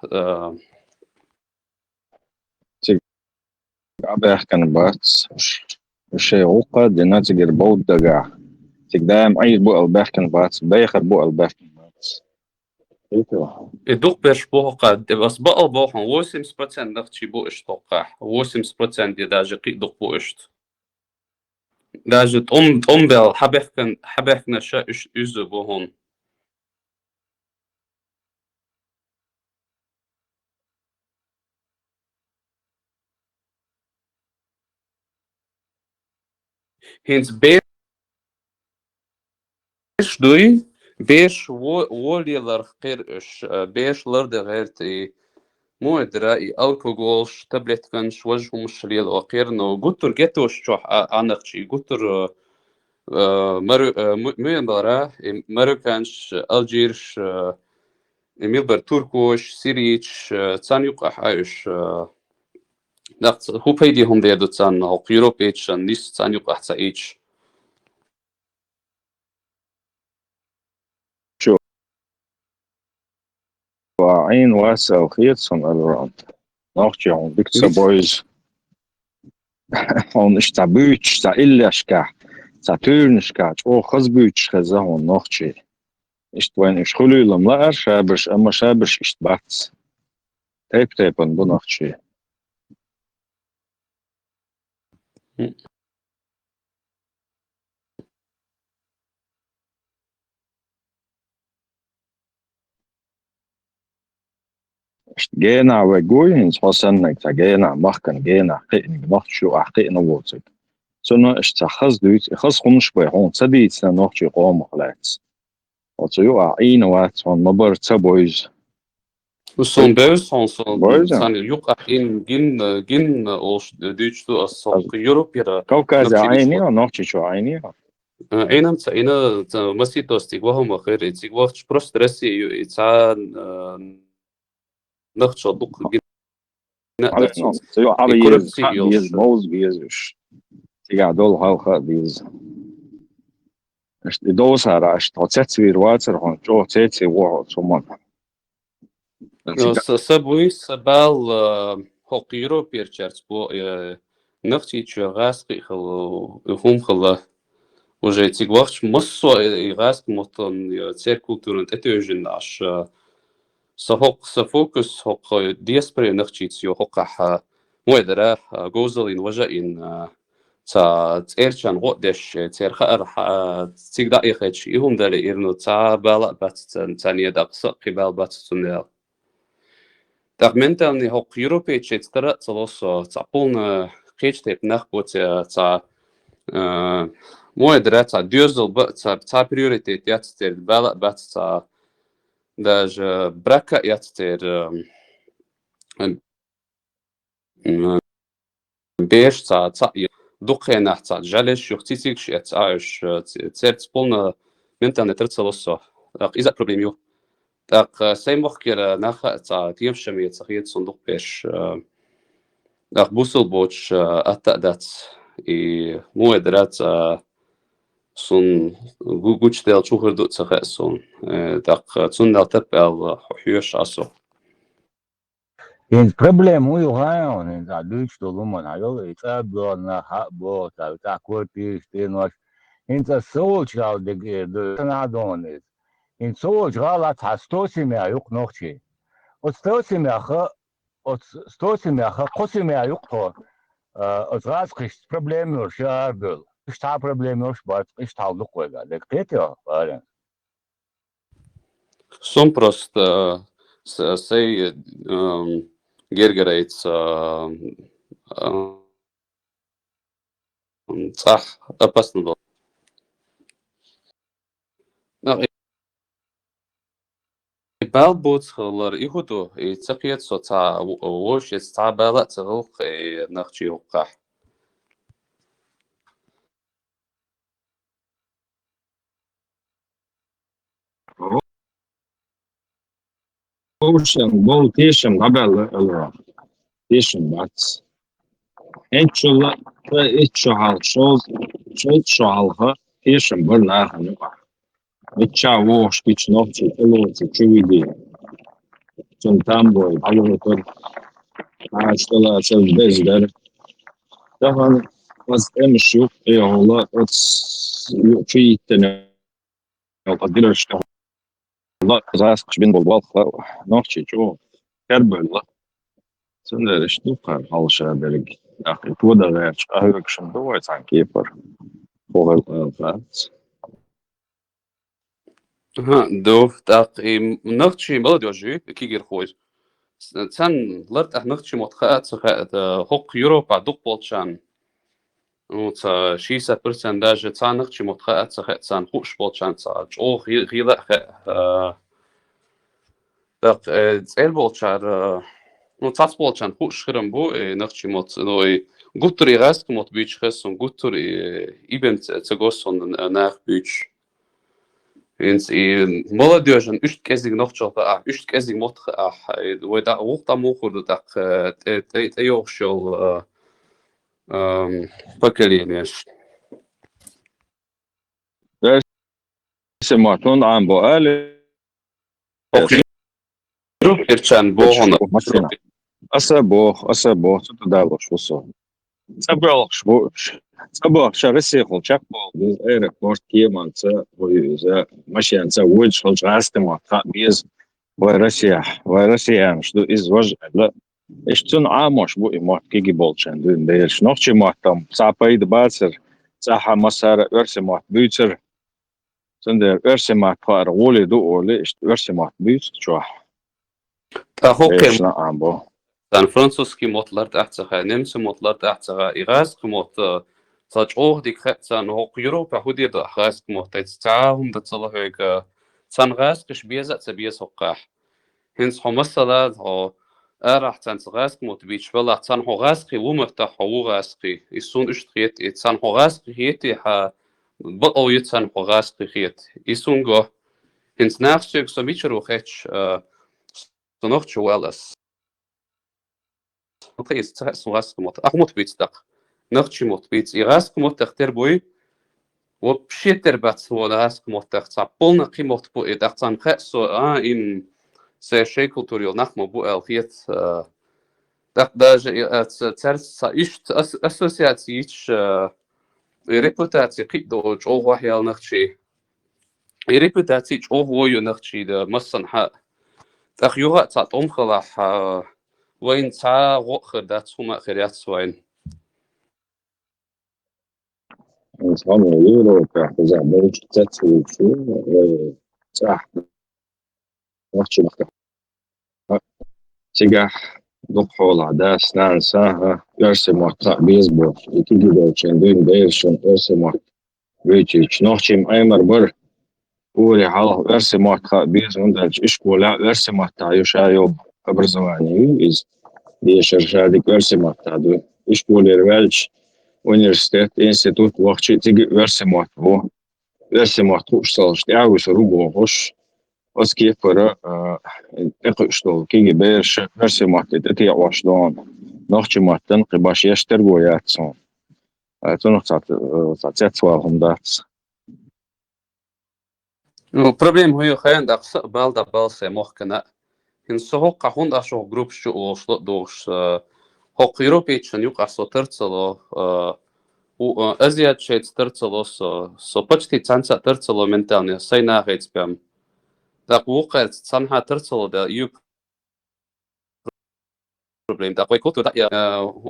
عباح كان باتس وش عوقة ديناتي جر بود دجا تقدام أي بو الباح كان باتس بايخر بو الباح كان باتس ايتو Duq besh boqa bas baqal boqan 80% naqchi bo ish toqah 80% دي даже قي duq bo ish даже tombel habeh kan sha ish üze bohon hins besh dui besh wolielar qir ish besh lard gherti مو ادرا alkohol tablet kan شوجهم شليل وقيرنو قطر جتوش شو عنقشي قطر ميمبرا ماروكانش الجيرش ميلبر تركوش سيريتش تسانيوق احايش نقص هو بيدي هم ديدو تسان او يوروبيتش نيس تسانيوق احسايتش شو عين واسع وخيط سن الراند نوختي عن بيكتسا بويز هون اشتا بيتش تا إلا شكا تا تورنشكا او خز بيتش خزا هون نوختي اشت وين اش خلو لم لا شابرش اما شابرش اشت باتس تيبن بو نوختي جينا وجوين حسنك تجينا مخكن جينا قئن مخشو أحقئنا ووتك سنة اشتخص دوت خص خمش بيهون تديت سنوخشي قوم خلاتس وتيو عين وات هون مبر تبويز وصون بيرس هون بويز صان يوقع إن جن أوش ديجتو السوق يوروبيرا كوكاز نبشي عيني ديشوا ونوخشي شو عيني أينام تأينا مسيتوس تيجوهم خير تيجوش بروسترسي يتعان نخشى دق جن نأتون تيو عبيز كوربسي بيز يوش موز بيزش تيجا دول هاو بيز دوس هرا اشت تسوير واتر هون جو تسي وو ثم سبوي سبال هوق يوروبير تشارتس بو نختي تشغاسقي خلو هم خلا وجاي تيجوش مصو يغاسق مطن تير كولتورن تتوجن عش سهوق سفوكس هوق ديسبري نختي تيو هوق مودرا جوزلين وجاين تا تيرشان غودش تير خير تيك دقيقة يهم داري إرنو تا بالا بات تانية دقصة قبال بات تنيل Dagmentelni hok Europejče tara celoso capulna kečte nahbot ca moje dreca dürzel ca prioritet jatster bela bat ca даже braka jatster besh ca duqena ca jalesh yuxtisik shet aish cert spolna mentelni tara celoso iza problemio Так, сеймох кера наха та тiem шами цахиет сундук пеш ах бусел боч атадат и муэдрат сун гуч дел чухер дут цахе сун так цун дел тепел хюш асо In problemu ju gajon in da Deutsch do lumon hayo ita bo na ha bo ta korpi stenoch in ta social de Kanadones in social at hastosi me ayuk nochi ot stosi me kha ot stosi me kha qosi me ayuk to ot ras kriegt problemu sharbel sta problemu shbat ist haldu qoga de ketio waren сум просто сей гергерейтс صح опасно بالبوتخلر إيهودو تقيت صوتا وش استعبالة تغلق نخشي وقح Ocean bol tieşem gabel الرا تيشم باتس انت شو حال شو حالها ايش برناها نقع بتشاوش بتشنوفي كله تشويدي تنتامبو على طول عاش طلع سوي بيزدر طبعا بس امشي ايه والله في تنقدر والله زاس بين بالبال نوتشي جو كربل sen de işte halşa أخي تودا غير أهلك شندوة عن كيفر فوق الفات ها دوف داق نختشي ملدوجي كيجر خويز تسان لرت نختشي متخات سخات هوق يوروبا دوق بولشان وتا شيسة برسنتاج تسان نختشي متخات سخات تسان خوش بولشان تا جو غيلا داق تسأل بولشار نتصاص بولشان خوش خرم بو نختشي مت نوي قطري غاست مت بيش خسون قطري إبن تجوسون ناخ بيش Eens молодежь üst кезиг ногчол üst кезиг мотх ойда уухта мохурду так те йохшол поколение. سمعتون عن بقال Рухерчан богона. أسبوع تدالش وصل سبوع شرسي خلشك بول إيرك بورت كيمان تا ويزا ماشي أنت وجه خلش عاستم بيز ويرسيا مش دو إز وجه لا إشتون عامش بو إمات كيجي بولشان دون ديرش نوخشي ماتم صعبايد باتر صاحا مسار أرسي مات بيتر سندر أرسي مات فار غولي دو أولي إشت أرسي مات بيتر شوح إيش نعم بو San Francisco motlar tahtsaga nemse motlar tahtsaga igas kmot sajoh dik san hoq Europa hudi da gas kmot taahum da tsalahoga san gas kish bieza tsabies hoqah hins homasala ho arah san gas kmot bich wala san ho gas ki wumta ho gas ki isun ushtriet et san ho gas ki heti ha ba o yet san ho gas ki het isun go hins nachsug so michro khech so noch chuelas قيس تحس غاسكموت أخموت بيتستق نختشموت بيت إغاسكموت تختر بوي وبشيتر بات ولا غاسكموت تختار بولنا قيموت بو إدختان خاصو إن سيشي كولتوريو نخمو بو الخيت داج ترس إشت أسوسياتيش ريبوتاتي قيدو جو وحيال نختشي ريبوتاتي جو ويو نختشي دا مصن حق تخيوها تعطوم خلاح وين تا غوخ دات هما خيرات سوين إنسان يورو كحزة بوج تتو شو صح وقتي مختلف تجح دخول عداس نان ساها يرسم وقت بيزبط يكيد دوتشن دين بيرشن يرسم وقت بيتش نوتشم أيمر بر قولي حاله يرسم وقت بيز وندرج إشكولا يرسم وقت عيوشايو образование из дешержадик версиматтаду ишколер велч университет институт вахчи тиги версиматту ушсалш дягус ругош оски пара эқштол киги берш версиматты тети вашдон нахчиматтан қибаш яштер гоятсон тонох цацвалхум дац Ну проблем хуй хэн дакс балда балсе мохкана إن سوق هون أشوف جروب شو وصل دوش هوق يوروبيتش نيوك أصلا ترتلو وأزياد شيء ترتلو سو بتشتي تانسا ترتلو من تاني سينا غيت بيم داق وقت تانها ترتلو دا يو بروبليم داق ويكوتو دا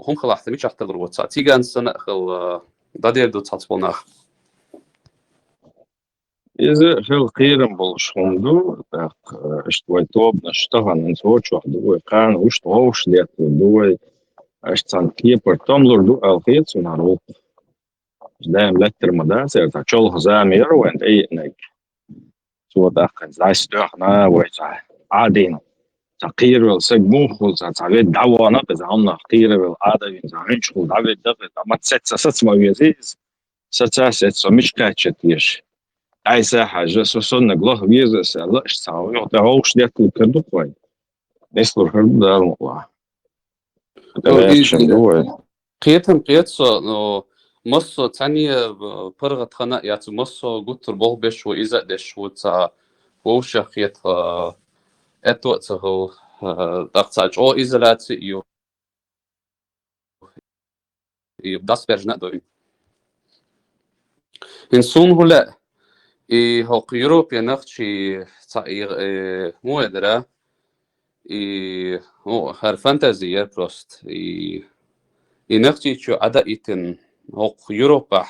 هم خلاص تمشي أحتل روت تيجان سنة خل دادير دو تاتبوناخ إذا في القيرم بالشوندو так что топ نشتغل نسوتش واحد كان وش توش ديت دوي أشتغل كيبر تملر دو الخيط سنارو دائم لتر مدرسة تشول هزامير وانت أي نك سو داخل زي ستوخنا ويتع عادين تقير والسجموخ والتعبير دعوانا بزعمنا قير والعادة ينزعين شغل دعوة دغت أما تسات ما يزيز ست مش كاتشتيش أي حاجة سوسن جلاه بيزا سلا إشتاوي وتعوش ده كل كده كوي نسلور هرب ده والله ده شنو قيتهم قيتسو نو مصو تانية برغة خنا ياتو مصو قطر بول بيش وإذا دش وتا ووشا قيت اتو تهو دقتاج او إزالاتي بداس برجنا دوين إنسون هلا هو يوروبيا نختشي صاير مو أدرا هو هر فانتازيا بروست نختشي شو عدا إيتن هو يوروبا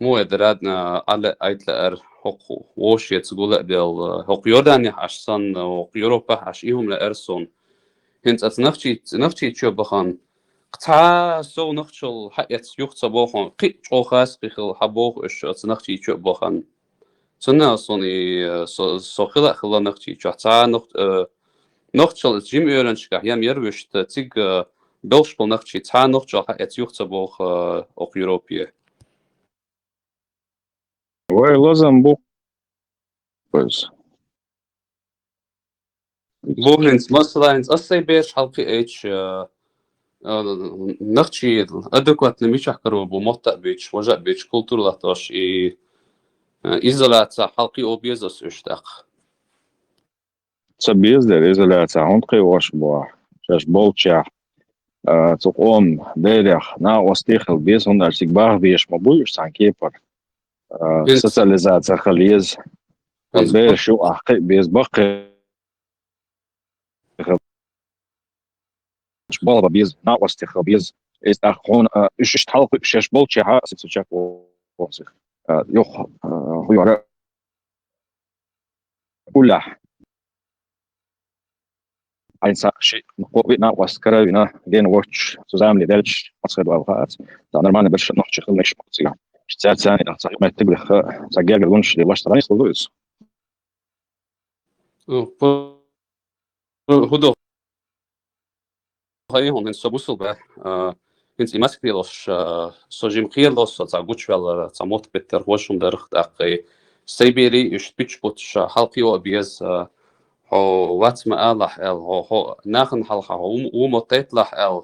مو أدرادنا على أيتلر هو وش يتقول ديال هو يوردانيا عشان هو يوروبا عشيهم لأرسون هنت نختشي شو بخان قطعة سو نختشل حقيت يختص بوخان قي جو خاص قيخل حبوخ إيش نختشي شو بخان سنة صوني سو خلا نختشي شو حتى نختشل جيم يورنشكا يام يروشت تيج بلش بول نختشي تا نختشل حقيت يختص بوخ أو يوروبيا ولازم بو بس بوهنس مثلا أصلي بيش حلقي إيش نختشي أدوكوات نميش حكرو بموتة بيش وجا بيش كولتور لاتوش إزالات حلقي أو بيزوس إشتاق تبيز در إزالاتة هنقي واش بوح شاش بولتشا تقوم ديريخ نا وستيخل بيز هندر سيكبار بيش مبويش سان كيبر سوسياليزاتة خليز بير شو أحقي بيز بقي بالبا بيز نا وستيخل بيز استخون إيش تحلق شاش بولتشا ها سيتشاك وصيخ يوخ هو يرى كله ein شيء نقوبنا واسكرنا جين واتش zusammen لدلش أصغر وأوقات أنا ما نبرش نحكي خلنا إيش مقصيها اشتغل ثاني صحيح ما تبلغ سجل الونش اللي واش تراني صلويس هدو هاي هون إنسو بوصل به إنسي ماسكيلوش سوجيم خيلوس تعقوش ولا تعموت بتر وشهم درخت أقي سيبيري إيش بيتش بوتش حلقي وأبيز هو وات ما الله ال هو ناخن حلقة هو ومطيت له ال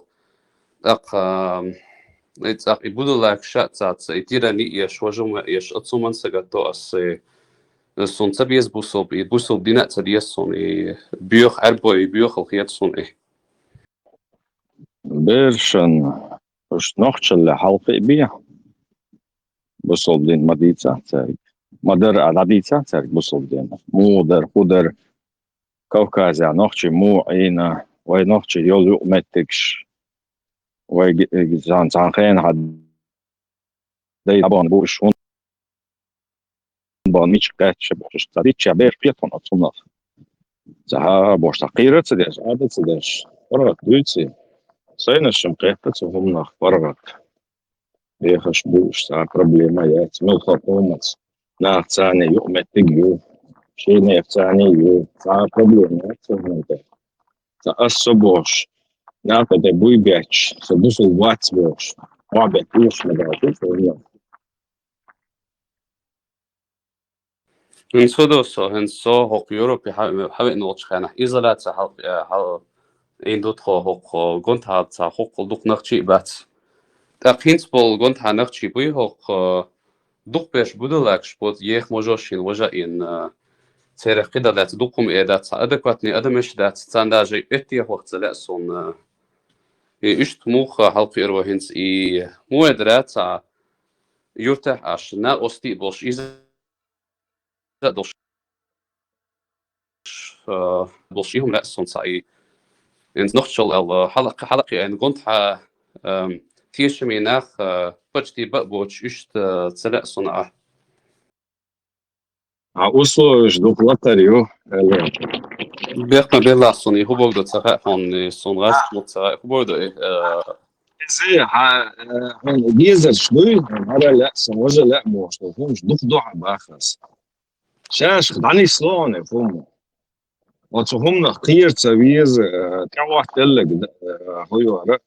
إتاق يبودو لك شات يتيرني إيش وجوم إيش أتصومن سجتو أس سون تبيز بوصل دينا تبيز سون بيوخ عربوي بيوخ الخيات سون بيرشن إيش نحكي اللي حلقي بيه بوصل دين مدينة تاريخ مدر على مدينة تاريخ بوصل دين مودر قدر كوكازا نحكي مو عينا ونحكي يول يؤمتكش ويجان خين حد دي طبعا بوش هون بانيش قاتش بوش تريتش بير بيتون أتصنع زها بوش تقيرة تديش عادة تديش فرق دوتي سين الشمقيقة هم نخ فرق بيخش بوش تا بروبليما يات من الحكومة ناخ تاني يؤمتك يو شي نيف تاني يو تا بروبليما يات تأسو بوش ناخد بوي بيتش سبوس الواتس بوش وعبت إيش مدعوش والله هنسو هوق يوروبي حاوي نوتش خانح إزالات حلق إن دوتخو هوق قنت هاد هوق دوق نخشي بات أقينس بول قنت ها نخشي بوي هوق دوق بيش بودولاكش بود يخ موجوشين وجا إن تاريخ قيدا دات دوقم إيدات أدكواتني أدمش دات تانداجي إتي وقت لأسون إشت موخ حلق إروا هنس مو إدرات يرتاح عش نا أستي بوش إذا دوش بوشيهم لأسون صعي إن نختشل حلقة إن قنت ها تيش ميناخ بجتي بقبوش إشت تلأسون عاوزو جدوك لاتريو بيقنا بيلا صوني هو بقدر تسرق هون صون راس متسرق هو بقدر زي ديزل شوي هذا لا سموزة لا موش فهمش دوك دوحة باخس شاش خدعني سلون فهموا وتفهمنا خير تسويز كم واحد تلك هو يورق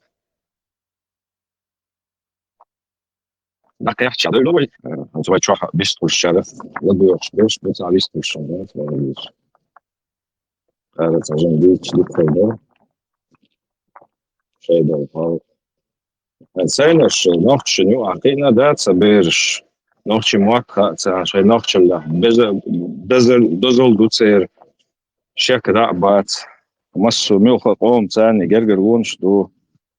دقيقة يحكي على الأول أنت وايد شوح بيشتغل الشرف لدو يحشبش بس على بيشتغل الشرف هذا تجن بيتش دي فايدة فايدة وفاو Ceļš nošķi, nu, akīna dāca bērš. Nošķi mokā, šai nošķi, bezolduce ir šeka dābāts. Masu milha qom cēni gergar unštu,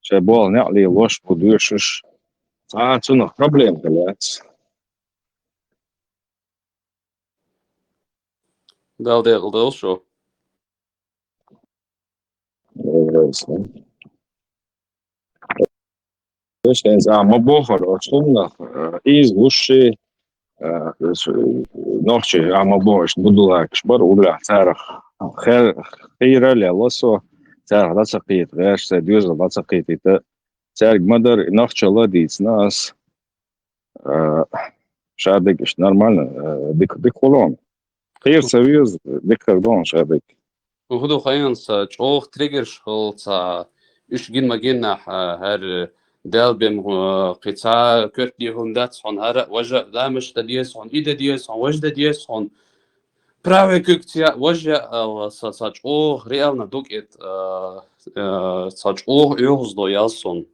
šai bol ne'li loš budūšuš. Tāds un problēma, kalēts. Vēl šo. Viens amabohar očumna izguši nošķi amabohar budulēkš bar uļā cēra hīraļa laso cēra lacaqīt vērš divza lacaqīt cēra gmadar nošķi ladīts nās šādik normāli dikolon. Hīr savies dikardon šādik. وهدو خيان تشوخ تريجر شغل إيش جين ما جينا هر دال بيم قطع كرت ليهم دات عن هر وجه لا مش تديس عن إيد ديس عن وجه ديس عن براوي كتيا وجه تشوخ ريالنا دوكيت تشوخ يوز دو يالسون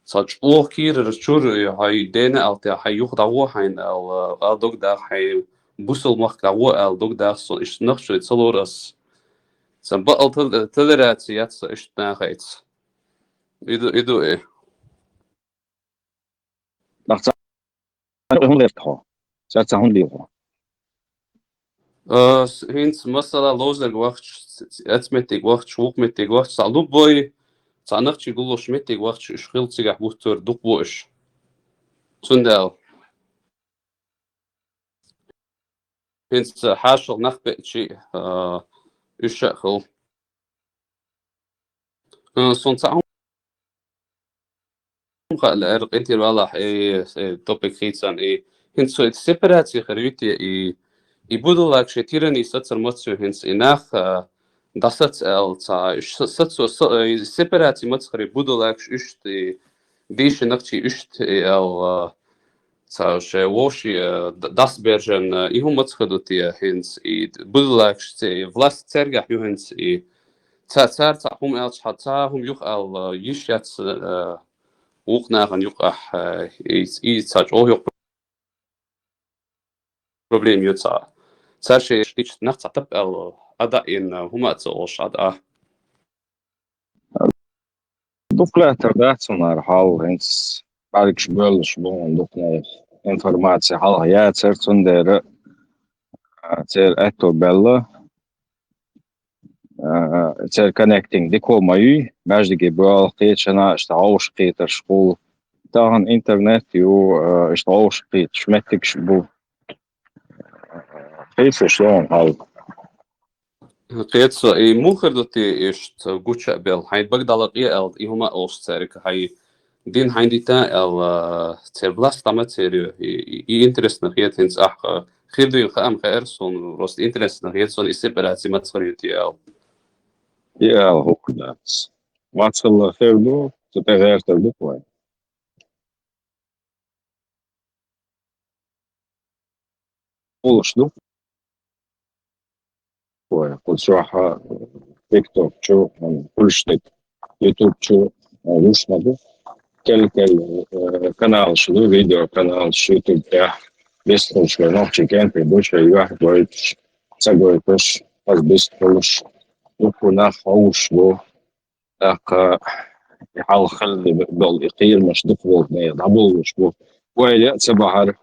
تشوخ كير رشور هاي دينا أو تي هاي يخدع هو هين أو دوك دا هاي بوسل مخدع هو أو دوك دا صون إيش نخشوا يتصلورس Sen baqal tilleratsiat ishtnaaqaits. Idu e. Naqsa hun leftho. Satsa hun leftho. Hins masala lozer gwacht etsmetig gwacht shwukmetig gwacht saluboy sanaqchi gulosh metig gwacht shkhiltsigah buhtur duqbosh. Sundal. Hins hashal naqbetchi الشأخو صنصعهم قال أنت والله توبيك خيتسان هنسو السيبراتي خريطي يبودو لك شتيرني ستر ماتسو هنس إناخ دست تا ستسو السيبراتي ماتسخري بودو لك إشت ديش نقشي إشت أو تا ووشي دست بيرجن إيهم ماتسخدوتي هنس بودو لك فلاست ترجع يهنس تار تاهم ألش حتىهم يقال يشيت وقناغن يقح تاج أو يق problem يوتا تاشي إيش نقطة تبقى أدا إن هما تسوش أدا Dukla tardātsumā ar halu hens pārikš bēliš bon dukla informācija halu jācerts un dēra cer eto bella cer connecting diko mayu bāždigi bēl qīčana ishta aush qītar shkul tāhan internet ju ishta aush qīt shmetikš bu qītsiš lon halu قيتسو موخر دوتي إشت جوتشا بيل هاي بقدر ال هما أوسترك هاي دين هاي تا ال تبلاس تامت سيريو إنترست نخيت هنس خير دو يخام خيرسون روست إنترست نخيتسون إستبراتي ما تصريتي يا هو كداس ما تصل خير دو تتغير تردو كوي قولش دو كل شوحة تيك توك شو كل شيء يوتيوب شو روش مدو كل قناة شو فيديو قناة شو يوتيوب تاع بيستخدم شو نوعي كان في بوشة واحد وايش سجوا يكش بس بيستخدمش يكون خوش بو يحاول خلي بقول يقيل مش دخول يضربوا وش بو ويلي سبعة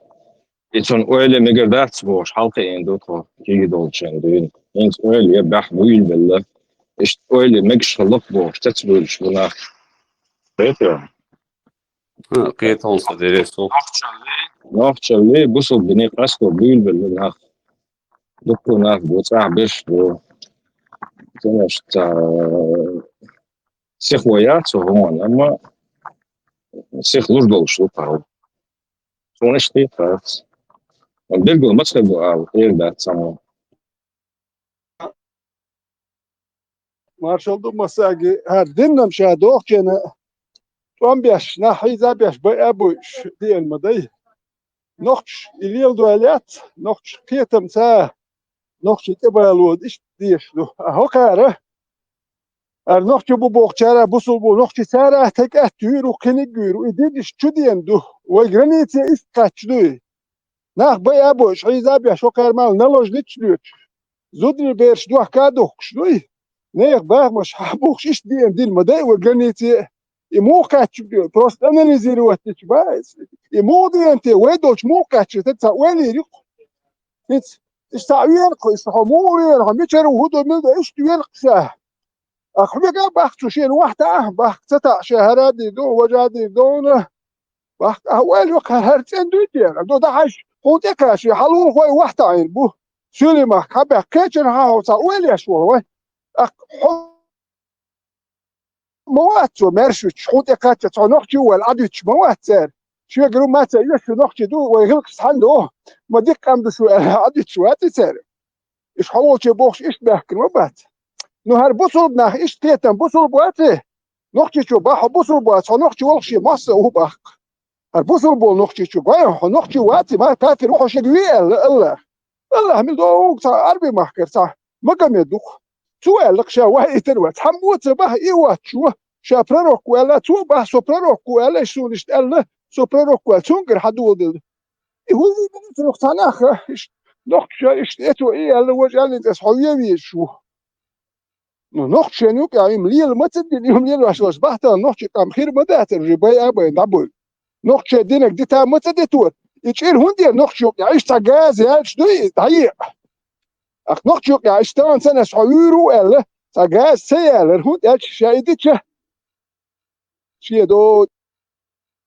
يتون ويلي مقدرت بوش حلقة دوتو كي دولشين دوين إنت ويلي يبح ويل بالله إيش ويلي مقش خلق بوش تتبول شونا بيتو قيت هون صديري سو نافشلي بوصل بني قصدو ويل بالله ناخ دكتور ناخ بوصاع بيش بو تنش تا سيخ ويات وهون أما سيخ لوش دولش لطاو شونش تيفات بيلقوا مسخبوا أو غير ذات سمو مارشال دو مساجي هردنا مشاهدوك كنا توم بيش نحي زابيش بأبوش دي المدي نقش الليل دواليات نقش قيتم سا نقش تبالود إيش ديش دو أهو كاره نحكي بوقتها بوصل نحكي سارة تك تير وكنيجير ويديش تدين دو وجرنيتي إستكتشدوي ناخ بي أبو شعيز أبي شو كارمال نلوج لتشلوت زودني بيرش دوح كادوخ شدوي نيخ باغ مش حبوخ إيش دين مداي وجرنيتي يمو كاتشدو بروست أنا نزير وقتش بايس يمو دي أنت ويدوش مو كاتش تتسا ويني ريق إيش تعوين قيس حمورين هم يشروا هدو من إيش توين قساه أخبيك بحث شيء واحدة بحث تتع شهرادي دو وجادي دون بحث أول وقت هرتين دوتين دو دحش قوتي كاشي حلول خوي واحدة عين بو سولي ما كبه كيتشن هاو تاويل يشوي أخ موات شو مرشوش قوتي كاتش تنوحتي والعدوش موات سير شو يقولون ما تيجي شو نوحتي دو ويغلق سحندو ما ديك أم دو عدوش واتي سير إيش حوالي بوخش إيش بحكي ما بات نو هر بوصل ناخ إيش تيتم بوصل بواتي نقطة شو باه بوصل بوات نقطة والشي مصر هو باه البوصل بول نقطة شو باه نقطة واتي ما كافي روح شقوية الله من دوق تا عربي محكر تا ما قام يدوق سؤال لك شا واحد تروت حموت باه إيوات شو شا بروك ولا تو باه سو بروك ولا شو نشتغل سو بروك ولا تونجر حدود هو اللي نقطة ناخ نقطة إيش تيتو إيه اللي وجه اللي تسحويه شو نوخ شنوك يعني مليل ما تدين يوم ليل واش بحثا نوخ كام خير مدات الرباي ابا دبل نوخ دينك ديتا ما تدتور يشير هوندي نوخ يعيش تجاز يعيش دوي ضيق اخ نوخ يعيش تان سنه شعيرو الا تجاز سيال الهوند يعيش شايدتش شي دو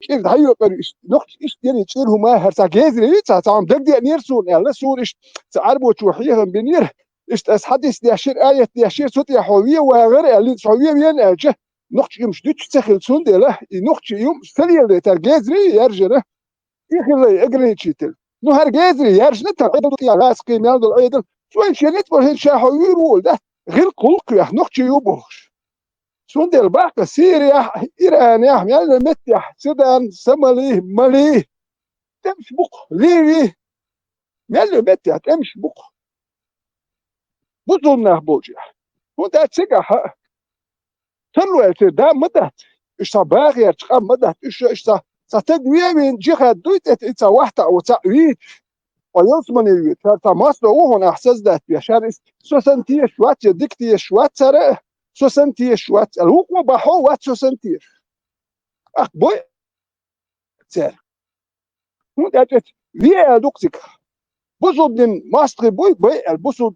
كيف ضيق نوخ ايش دين يشير هما هرتجاز لي تعم دق نيرسون الا سورش تعربو توحيهم بنير إيش حدث دياشير آية دياشير صوت يا حوية وغير اللي حوية بين أجه نقطة يوم شديد تسخل سند له نقطة يوم سريع اللي ترجزري يرجع يخلي أجري تشيتل نو هرجزري يرجع ترى يا راس كيميال دول أيضا شوي شنيت برهن شاحوي رول ده غير قلق يا نقطة يوبوش سند الباقة سوريا إيران يا حميال متيح سودان سمالي مالي تمش بق ليبي مال متيح تمش بق بظن بوجه وده تسجح تلو ده مدت إيش باغي تخم مدت إيش تدوي من جهة دوت إتsa واحدة أو تعويض ويوصمن يوت فماستو وهون أحساس ده بيشار سوسنتي شوات ديكتي شوات سرق سوسنتي شوات الوقوع بحو وات سوسنتي أخ بوي سر وده تت ويا دوكتك بوزو من ماستر بوي البوزو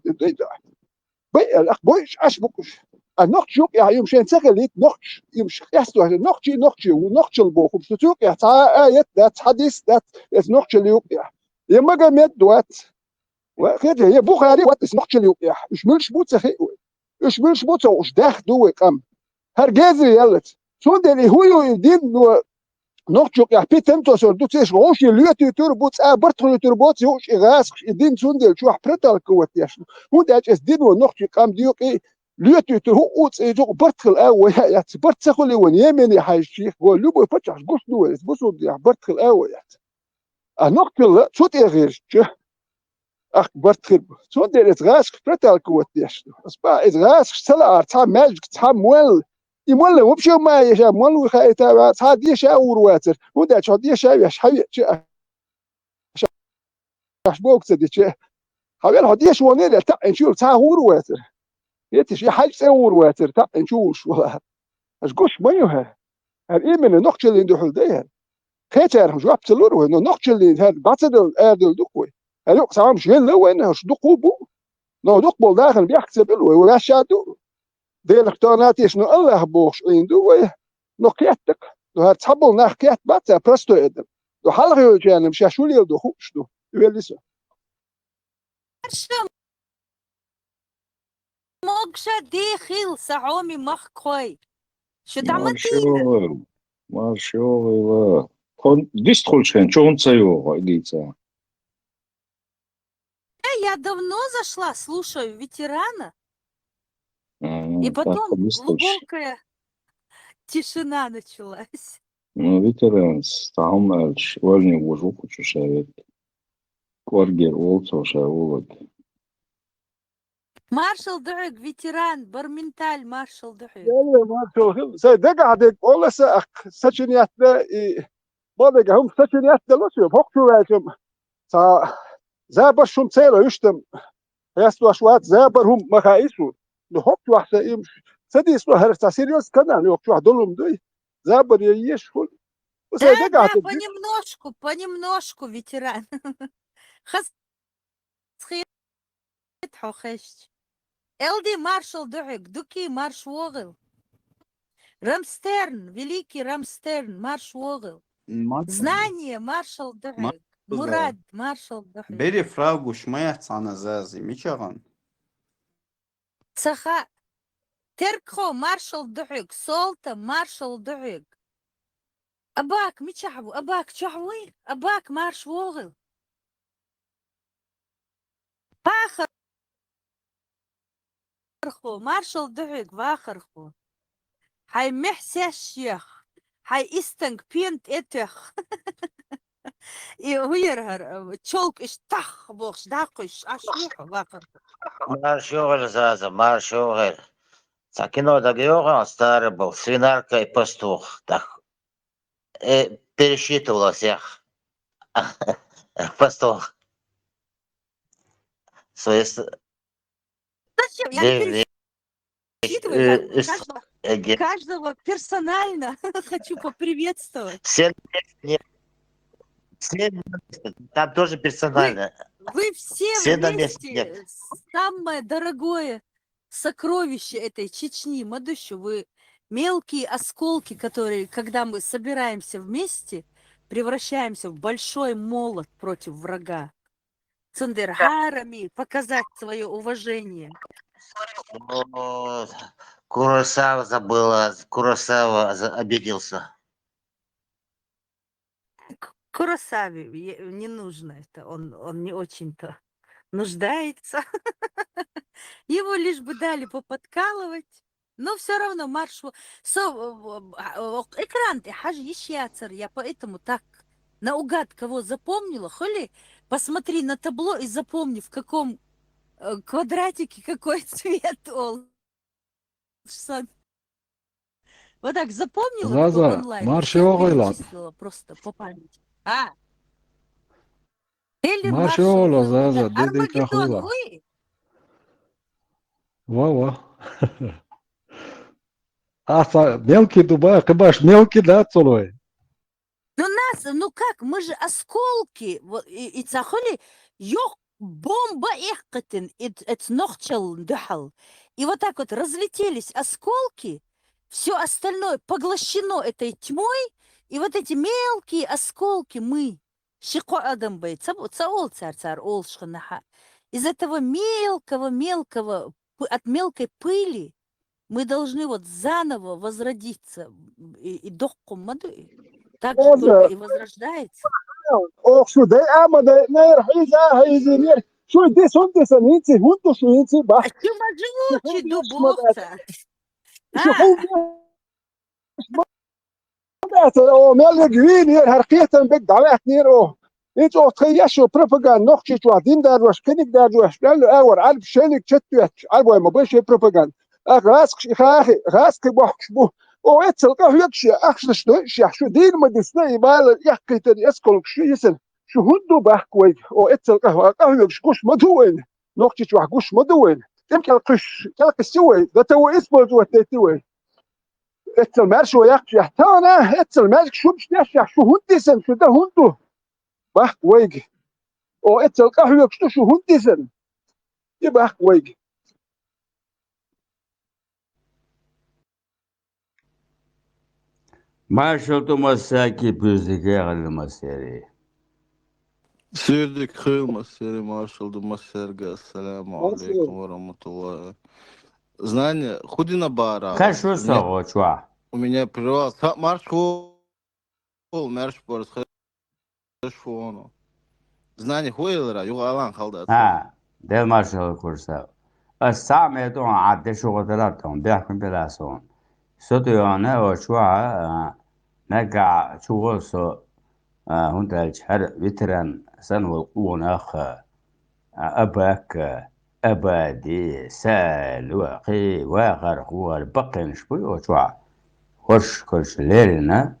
بوي الأخ بويش أش بوكش النقش شوك يا يوم شين سكليت نقش يمش يحسوا هذا نقش ونقش البوخ بسوق يا تا آية ذات حديث ذات نقش اليوم يا ما جمد دوات وكده هي بوخاري وات نقش اليوم مش ملش بوت سخي مش ملش بوت وش داخ دوي قام هرجازي يلت شو ده اللي هو يدين نقش يا بيتم تو سو دوت ايش روش اليوتي تربوت برتو تربوت يوش غاس يدين سوندل شو برتال قوت ياش هو ده اس دين ونقش قام ديوك ايه ليوتي هو جو برتخل أوي يا برتخل وين يمني حيشيخ قول له بفتح قص دو بصوا يا برتخل أوي يا النقطة شو تغير أخ برتخل شو ده إتغاس برتال قوت ياش أسباب إتغاس سلا تام ماجك تام ويل يمول مو بشو ما يشا مول وخايتا هذا يشا ورواتر وده شو دي شا يش حي شبوك تدي حاول هدي شو نيل تاع نشوف تاع ورواتر يتش حاج سور واتر تاع نشوش ولا اش قش مايوها الإيمن النقش اللي ندخل ده خيتر جو ابسلور وانه النقش اللي هذا بعتدل ادل دقوي هلو سام شيل لو انه اش دقو بو نو دقبل داخل بيحسب له ولا شادو ديل اختاراتي شنو الله بوش عنده نقيتك لو هتحبل نحكيت بات برستو ادم لو حلقه يعني مش شو اللي دخوش دو يلسه موقشة دي خيل سعومي مخ خوي شو دعمتين Маршевый, он дистхольшен, что он цаёва, идите. Я давно зашла, слушаю ветерана, и Так, потом дистхольш. глубокая тишина началась. Ну, ветеран, там, важный вожу, хочу шарить. Кваргер, олцо, шарулок. مارشال ضحك فيتران برمنتال مارشال ضحك يعني ما شو سيدك عادك والله سأخ سجنيات لا بدك هم سجنيات لا شو بحكوا واجم سا زابر شو مسيرة يشتم يسوى شوات زابر هم مخايسو نحكوا واحدة يمش سدي يسوى هرستا سيريوس كنا نحكوا دولهم دوي زابر يعيش كل Да, وسيدك да, عادك понемножку, ветеран. خس حوخشت Элди маршал ضحك دوكي марш وغل Рамстерн, великий Рамстерн, марш وغل Знание, маршал ضحك Мурад, маршал ضحك بيري فراغ شميت عن زازي ميشغن Цаха Теркхо, маршал ضحك Солта, маршал ضحك أباك ميشعبو أباك شعوي أباك марш وغل باخرخو маршал ضحك واخرخو هاي محسي الشيخ هاي إستنك بينت إتخ ويرهر تشولك إش تخ بوخش داقش أشوح واخر مار شغل زازا مار شغل Кино договора старый был, свинарка и пастух. Так, пересчитывал всех. Пастух. Зачем? Я не пересчитываю каждого персонально. Хочу поприветствовать. Все там тоже персонально. Вы все вместе самое дорогое сокровище этой Чечни, Мадышу. Вы мелкие осколки, которые, когда мы собираемся вместе, превращаемся в большой молот против врага. Цундерхарами показать свое уважение. Куросава забыла, Куросава обиделся. Куросаве не нужно это, он не очень-то нуждается. Его лишь бы дали поподкалывать. Но все равно марш... Экран ты хажи ищяцер. Я поэтому так наугад кого запомнила. Холи, посмотри на табло и запомни, в каком квадратике какой цвет он. Вот так запомнила, кто Заза, онлайн. марш Всех оғайлан. перечислила просто по памяти. Или Марш маршал оғайла, Заза, деди Армагеддон, кахула. вы? Ва. Аса, мелкий Дубай, кабаш, мелкий, да, целой? Ну как, мы же осколки. И цахоли, ёх, бомба эхкатин, это нохчал дыхал. И вот так вот разлетелись осколки, все остальное поглощено этой тьмой, и вот эти мелкие осколки мы, шико адам бейт, цаол цар ол шханаха. Из этого мелкого, от мелкой пыли мы должны вот заново возродиться. И дохку маду. Так же только и возрождается. Ох, что да, да, наверх, شو دي سنتي سنينتي هونتو شو ينتي با شو ما جنوتي دوبوختا شو حين او مال جوين هي هرقيتن بك دعوات نيرو انت او تخيشو بروباغاند نوختي تو دين دار واش كنك دار واش قال له اور عارف شنك تشتوت عارف ما بيش بروباغاند غاسك خاخي غاسك بوحشبو او اتلقى يكشي اخش شو دين ما دسني بال يحكي تن يسكل شو يسن شو هندو بحكوي او اتلقى قهوه كوش مدوين نوختي تو كوش مدوين يمكن قش تلقى سوي ده تو اسمه تو تتوي اتل مارشو يحكي احتانا اتل مارك شو مش شو هندسن شو ده هندو بحكوي او اتلقى قهوه شو هندسن يبقى حكوي Marshal Tomasaki Püzdeki Maseri. Сирдик Хилма, Сири Маршал Думасерга, ассаляму алейкум ва рахматуллахи. Знание, худина бара. Хорошо, чува. У меня прервал. Маршал, Мершпорс, Хэшфону. Знание хуэлера, югалан халдат. Del Marshal Kursa. السامعتون عاد شغلاتهم بيحكم بلاسون. صوتيونه وشوا نقع شغل سو هنتا الشهر وتران سنو وناخ أباك أبادي سال وقي وغرق والبقين شبي وشوع خش كلش ليلنا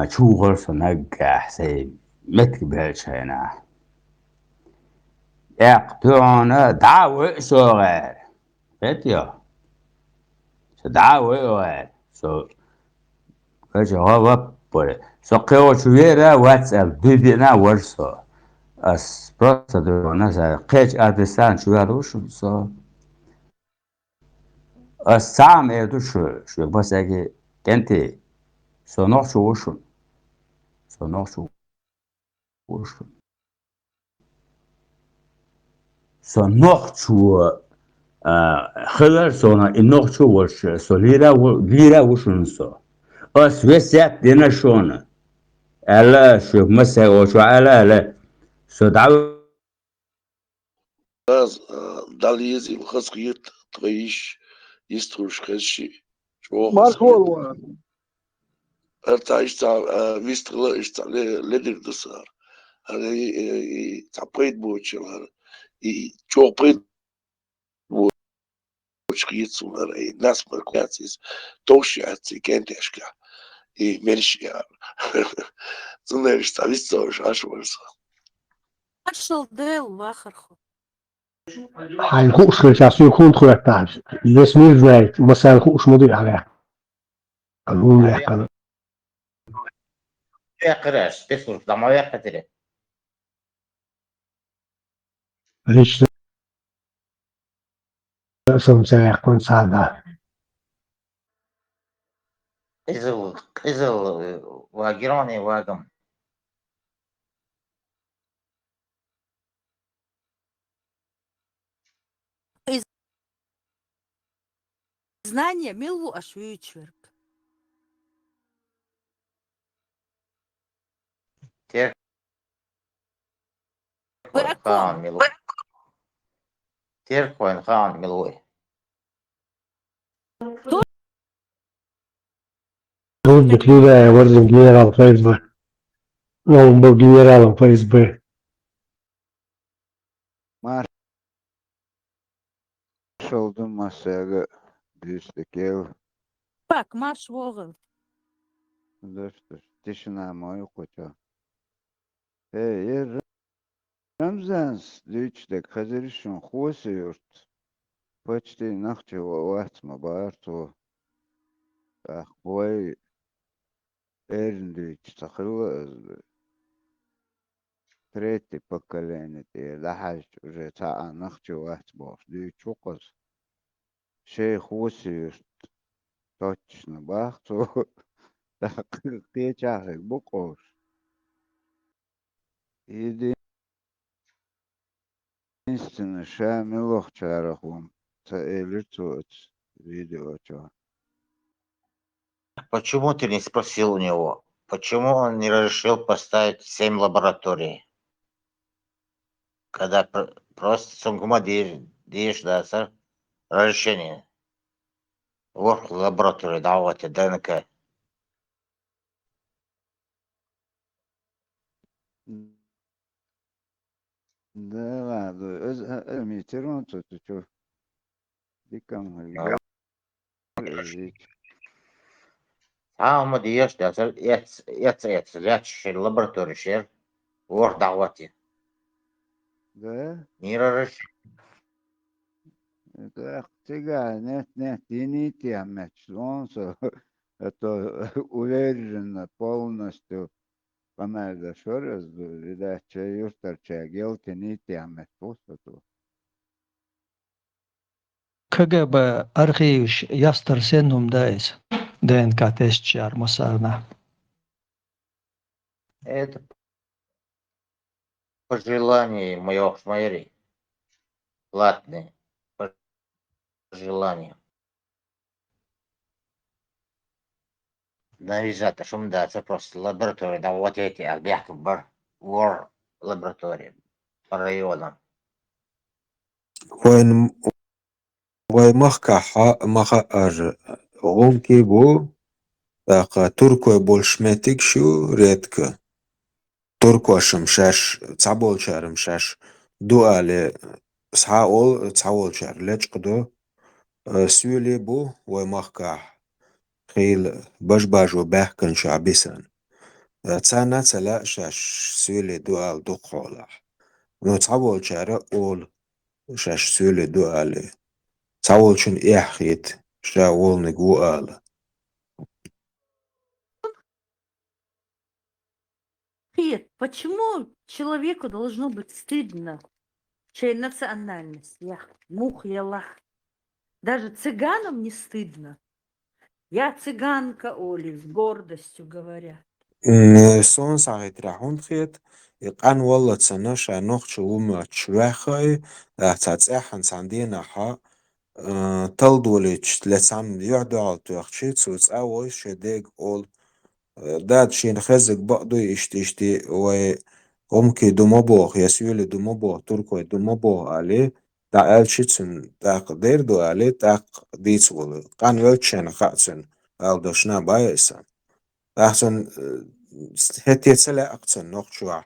شو غرس نجح حسين مثل بهالشينا يقطعنا دعوة صغير بيتيو دعوة صغير كلش هو بقول قوة شويرة واتساب دينا ورسو as procedure قيج أدرسان شوية وشو السام يدو شو بس أجي كنتي صنع شو صنع شو صنع شو خلال صنع النوع شو وش ليرة وش نصو وسيات دينا شون ألا شو مسا وشو ألا صدعوا داليز الخصيت تعيش يستوش خشي شو ماركو ارتعيش تاع ويستغل ايش تاع لدر دسار هذا تاع بريد بوتشل هذا شو بريد بوتش خيتسو هذا ناس مركاتيس توشي عتي كانت اشكا منش يعني زنا ايش تاع ويستوش عشو ورسا Marshall Dell واخر هيخوش شخص يكون خويا تاج يسمي زايد مثلا خوش مضيع عليه قانون له قانون يا قراش تسول ضمو يا قتله ليش اسم سيكون ساعة إزل واجروني واقم Знание милу ашвичверк. تير خان ملو تير كوين خان ملوي رد كده ورد جير على الفيسبوك نوم بجير على الفيسبوك Marshall'dun masaya düzdeki Bak marş vogel. dur. Dişine moyu koça. Hey, Ramzans düçte kazırışın хуоси yurt. Почти нахче ватма барту. Ах, бой эрндüç takılı третье поколение лахаж уже та нахче ватма. Düç okuz. хуоси yurt. Точно бахту. Кечахик букош. Единственное, шамилох чарахум. Лицо видео чё. Почему ты не спросил у него, почему он не разрешил поставить 7 лабораторий? Когда просто сунгума дишь, да, сэр, разрешение. Вот лаборатория, да, вот ДНК. Да ладно, митерон тут чё. Дикам. هم ديش ده سر يتس لاتش اللابراتوري شير ور دعوتي Да? نيرش Это тига, нет, не тем, солнце, это уверенно полностью Канада шорез, видать, че юстер, че гелти не тем, пустоту. KGB архивиш ястар сенум дайс ДНК тест чар масарна. это пожелание моего шмайри. Платные пожелания. Навижата шум да, это просто лаборатория, да вот эти, а бяхты бар вор лаборатория по районам. وين مخا غونكي بو باقا تركو بولشمتك شو ريتك تركو شمشاش تعبول شارمشاش دوالي تعول شعر ليش قدو سولي بو ومخكح خيل باج وباهكن شعبسن تانا تلا شاش سولي دوال دو قولح نو تعول شعر أول شاش سولي دوالي تعول شن إحخيت شاول نقو آل Привет. Почему человеку должно быть стыдно, чей национальность? Я мух, я лах. Даже цыганам не стыдно. Я цыганка, Оли, с гордостью говорят. سون ساعت راحون خيت يقان والله تسنى شانوخ شوما تشواخي تاتساحن ساندينا حا تلدوليش لسان يعدو على توخشي تسوس اوي شديق اول داد شين خزق بقدو يشتي و همكي دومبوخ يسيولي دومبوخ تركوي دومبوخ عليه تا الشيتسن تاق ديردو عليه تاق ديتسولي قان ويتشن خاتسن الدوشنا بايسن أحسن هتي تسلا أقصن نوع شوع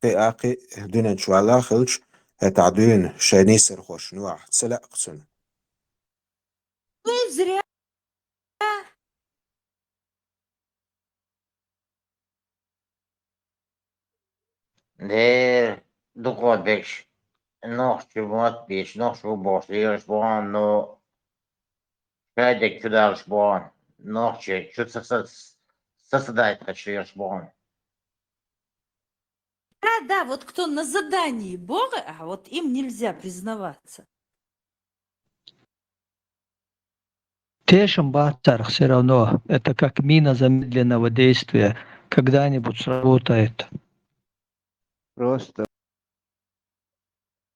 في أقي هدونا شوع لا خلش هتعدين شاني سرخوش نوع تسلا أقصن Вы зря. Der dukot beş. Noch çubuk beş, noch şu boş, yer şuan no. Şadek çudar şuan. Noch çu сосадает хочу yer şuan. Да, вот кто на задании Бога, а вот им нельзя признаваться. Тешим бацарх все равно. Это как мина замедленного действия. Когда-нибудь сработает. Просто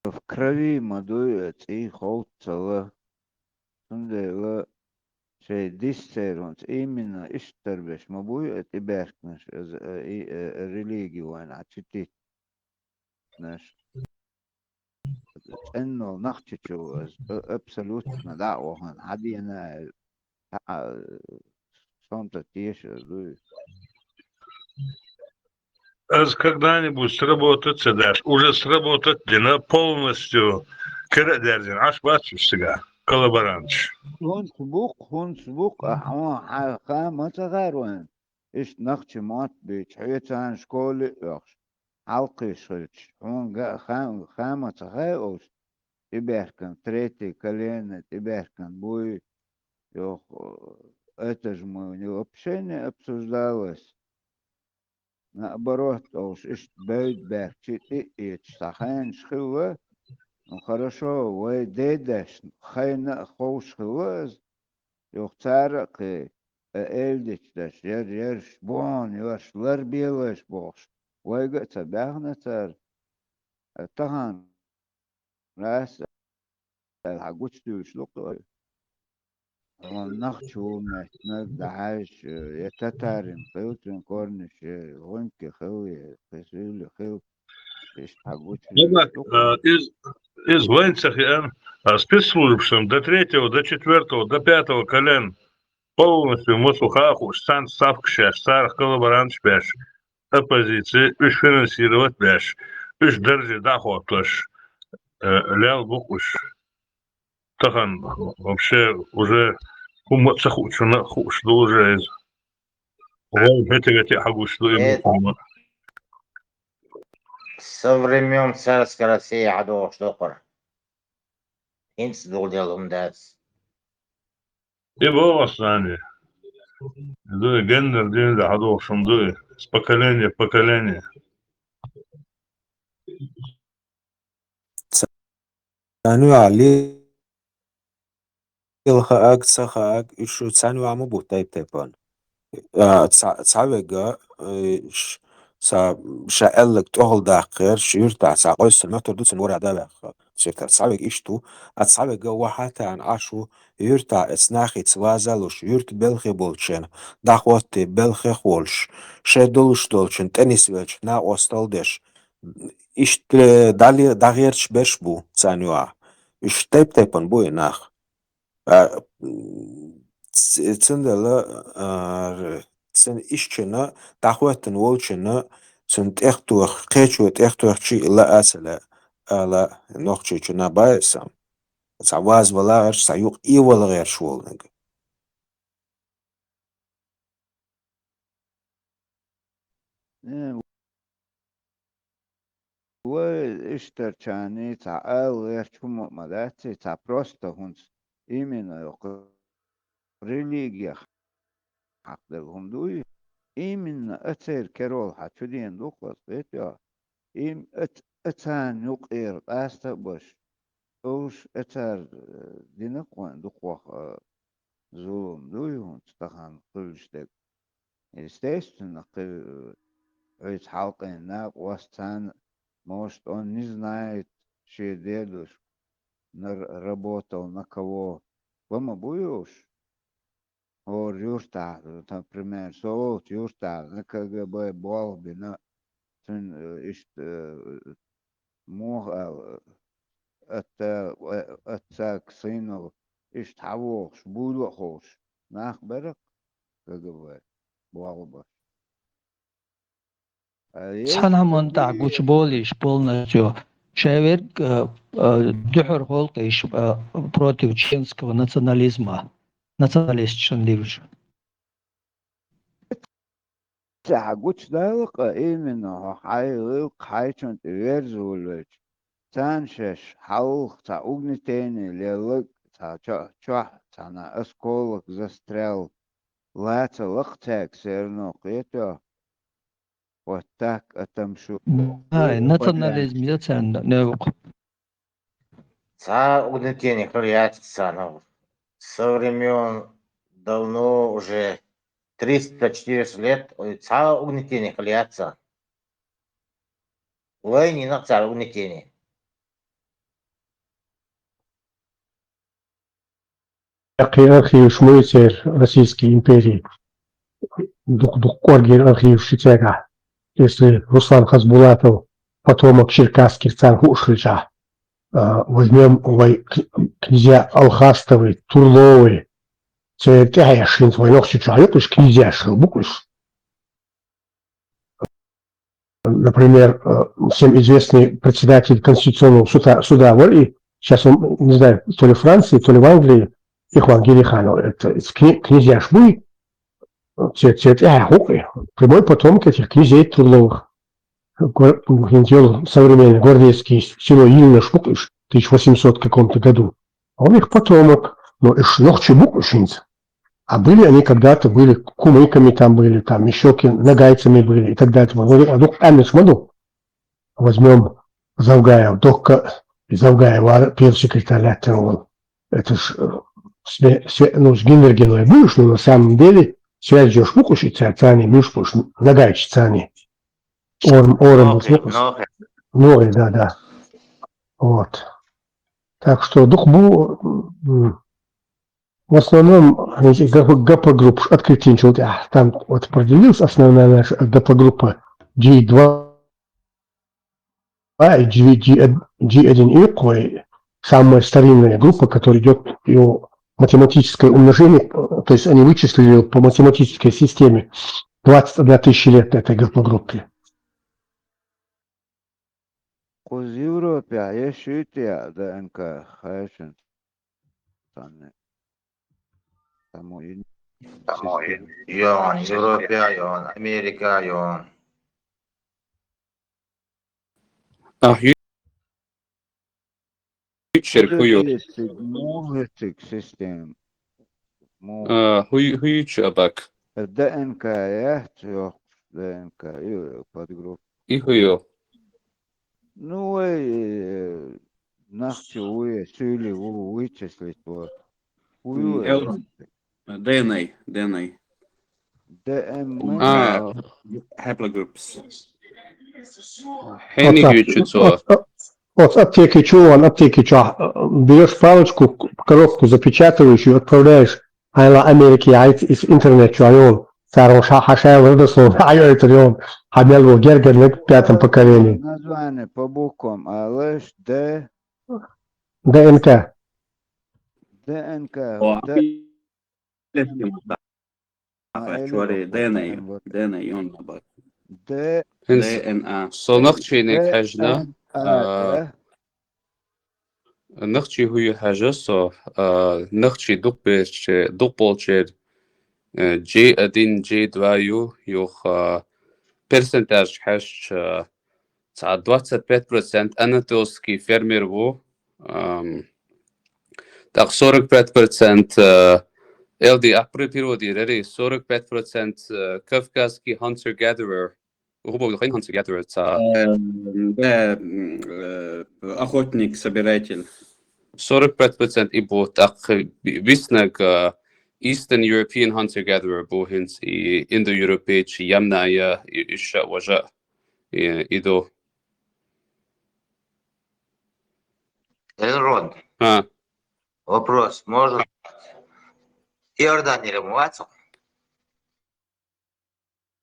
в крови мадует и холцала. Сундела شيء ديستيرونس именно اشتربش مبوي اتباركنش ريليجي وانا عتشتيت ناش انه نختشو ابسولوتنا دعوة عادي انا صمت تيش Когда-нибудь сработать, Даш, уже сработать, дина полностью кредерзин, аж бачишь сега, коллаборант. هون سبوق احوان خامة غيروين ايش نختش مات بيش حيتان شكولي يخش حلقي شلش هون خامة غيروش تباركن تريتي كلينة تباركن بوي يخ اتجموني وبشيني обсуждалось наоборот уж ишь бейт бэрчи и штахайн шхилла ну хорошо вы дедаш хайна хоуш хилаз يختارق эльдичдаш ер шбон юашлар белаш бош ويجا تبعنا تر طهان راس الحقوش توش لقطة نخشو مهتنك دعاش يتتارم خيوتن كورنش غنك خوي خسيل خيو إيش حقوش Из Венцахиан спецслужбам до 3-го, до 4-го, до 5-го колен полностью Мосухаху, стан ставкша, старых коллаборант бэш, оппозиции, уж финансировать бэш, уж держи дохотлаш, лял букуш. Тахан вообще уже уматься хучу на хуш, да уже из. Ой, эти хагуш, что ему. Со времен царской России عدو штопор. Инц дол делом дас. И волос нами. Дуй гендер день да хадо шумдуй. С поколения в поколение. تانو علي الخاك سخاك إشو تانو عمو بوتايب تيبان تعويقا سا شاءلك تهل داقير شيرتا ساقوي السلماتر دوتسن ورع دابخ شيرتا تعويق إشتو أتعويقا وحاتا عن عاشو يرتا اتناخي توازلوش يرت بلخي بولشن داخواتي بلخي خولش شدولش دولشن تنس ويلش نا وستالدش إشت داغيرش بشبو تانيوا إش تيبان بوي ناخ تسندلا تسن إشچنا داخواتن ولچنا سنت اختوخ قيشوت اختوخ شيء لا أسلا لا نوخشي شنا بايسام سعواز ولا غير سعيوق إي ولا غير شوال نجا واشتر كاني تعال غير شو مداتي تع بروستا هونس إيمن ريليجيا حقهم دوي إيمن أتير كرول حتشدين دوقس بيتيا إيم أتان يقير أستا بش أوش أتار دينقوان دوقوخ زوم دوي هونس تخان قلشتك استيستن قل عيد حلقين ناق وستان может, он не знает, что делаешь, работал на кого. Вам будешь? О, юрта, например, соот юрта, на КГБ болби, на мог отца к сыну, того, буду хош, нахберак КГБ болба. سنة من تعقوش بوليش полностью. Человек дюхер холкиш против чеченского национализма. Националистичен ливж. تعقوش دالق إيمنه حي شنت ويرزولج تانشش حوخ تا أغنتيني ليلق تا تانا أسكولك застрял لاتا لقتك سيرنو قيتو وتاك أتمشو هاي национализм يتسان نوق. Ца угнетение хряется, со времен давно уже 300-400 лет, ца угнетение хряется. Войне на ца угнетение. Архив Шмойцер Российской империи. Оргий архив Шитяга. Если Руслан Хасбулатов, потомок черкасских царь Ушрича, возьмем князья Алхастовы, Турловы, Цветая Шинт, Войнохчича, а это ж князья Шилбукуш. Например, всем известный председатель Конституционного суда Вали, сейчас он, не знаю, то ли в Франции, то ли в Англии, Ихван Гириханов, это князья Шбуй, прямой потомок этих князей Турловых. Современный гвардейский село Ильна-Шбукуш в 1800 каком-то году. А он их потомок, но Ишнохчи Букушинц. А были они когда-то, были кумыками там были, там еще нагайцами были и так далее. А дух Амисмаду возьмем Завгаев, Завгаева, первый секретарь Ляттенвал. Это ж, ну, с Гинвергеновой будешь, но на самом деле связь Джош Букуши, цани, Мюшпуш, нагайчи цани. Орем, Ноги, да. Вот. Так что дух был в основном ГП-групп открытие ничего. Там вот определилась основная наша ГП-группа G2 и G1 самая старинная группа, которая идет ее математическое умножение, то есть они вычислили по математической системе 21 тысяча лет этой ГП-группе. Куз Европе, есть шутия, да, НК, хайшен. Yon, Европа, yon, Америка, yon. Мугетик систем. Хуючи абак. ДНК, я ДНК, подгрупп. И хуё. Ну, нахчу, сюли, вычислить, вот. DNA. ДНК. Haplogroups. Хени хуючи. Вот аптеки чуван, берешь палочку, коробку запечатываешь и отправляешь айла Америки, из интернета, он царом Хашайл Родослов, это он, Хамелву Гергер в пятом поколении. Название по буквам, Алеш, ДНК. ДНК. DNA, DNA. صنختشينك DNA حجنا نختشي هو حاجة نختشي دقبولشير جي أدين جي دوايو يوخ percentage حش تاع 25% أناتوسكي فيرمير وو تاع 45% LD أبري بيرودي ريري 45% كافكاسكي هانتر جاذرر وهو بقولين هانتر جاذرر تاع Да, охотник, собиратель. 45% إبو تاع بيسنك Eastern European hunter gatherer بو هنس Indo-European يمنا يا إيش وجاء إيدو Эльрод, ها вопрос, может Иордания ремоваться?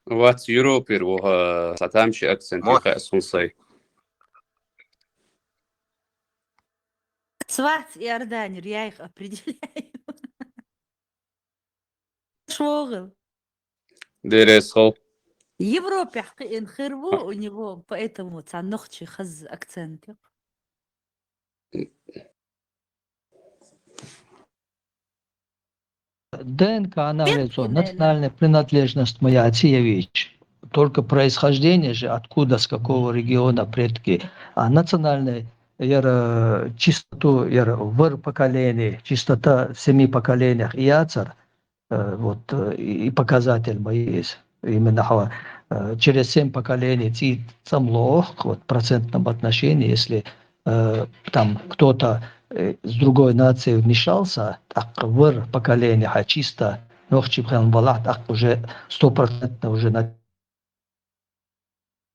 وات يوروبير وها تعتمشي أكسنت يخاص صي Цват Иорданию, я их определяю. Швогл. ديريسخو Европе инхерву у него, поэтому цанохчи хаз акцент. ДНК анализ, национальная принадлежность моя Ациевич. Только происхождение же, откуда, с какого региона предки. А национальная чистоту в поколении, чистота в 7 поколениях и яцер, вот и показатель мой есть. Именно через 7 поколений ти самлох, вот в процентном отношении, если там кто-то с другой нации вмешался, так в поколение, а чисто нохчи балах, так уже 100% уже на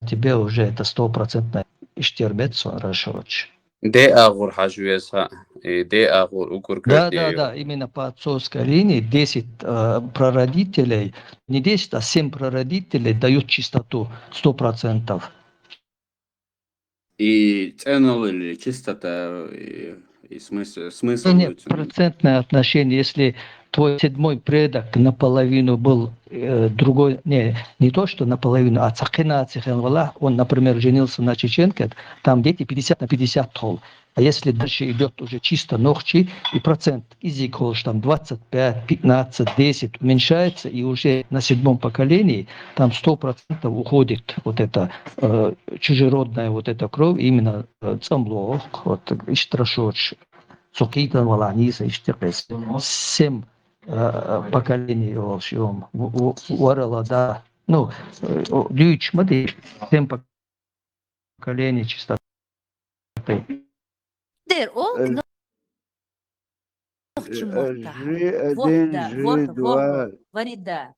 тебе уже это 100% иштербецо расширочь. دي أغور حاجويسها دي أغور أقول Да, именно по отцовской линии 10 прародителей, не 10, а 7 прародителей дают чистоту 100%. И ценул или чистота, и смысл. Нет, процентное отношение, если твой 7-й предок наполовину был другой, не то, что наполовину, а цахина цихенвала, он, например, женился на чеченке, там дети 50/50 тол. А если дальше идет уже чисто ногчи, и процент язык там 25, 15, 10 уменьшается, и уже на 7-м поколении там 100% уходит вот это чужеродная вот эта кровь, именно цамлох, вот иштрашоч. Сокитан валаниса иштекес. 7 поколений волшьем. Варала, да. Ну, дюйч мады, 7 поколений чистоты. Дэр, ол варида.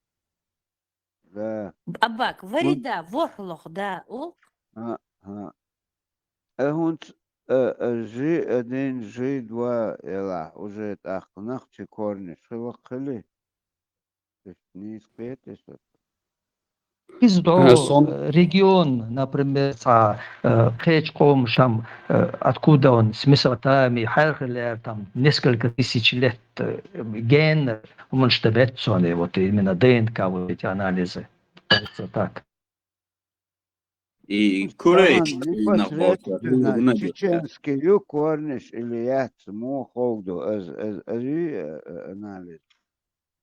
Да. Абак, варида, ворхлох, да, ол. هون جي أدين جي دوا إلا وجيت أخنق تكورني شو خلي تشنيس بيتش Регион, например, Кечком, откуда он, с Месопотамии, Хайрхелер, там несколько тысяч лет ген, он штабетсоны, вот именно ДНК, вот эти анализы. Так. И курейч непосредственно чеченский юкорниш или яц мо хоуду از анализ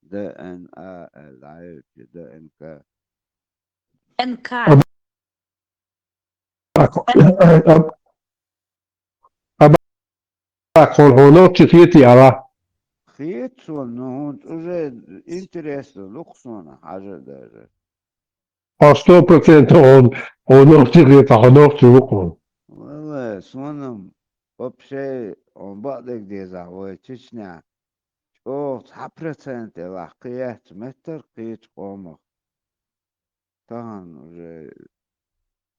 ДНК العيب ДНК НК هونوت خيتي على خيتون هون уже интересно لقصونا حاجة даже 100% هونوت خيتي هونوت يقول والله سونم вообще он بعدك دي زعوة تشنع او 100% لقيت متر قيت قومه طبعا уже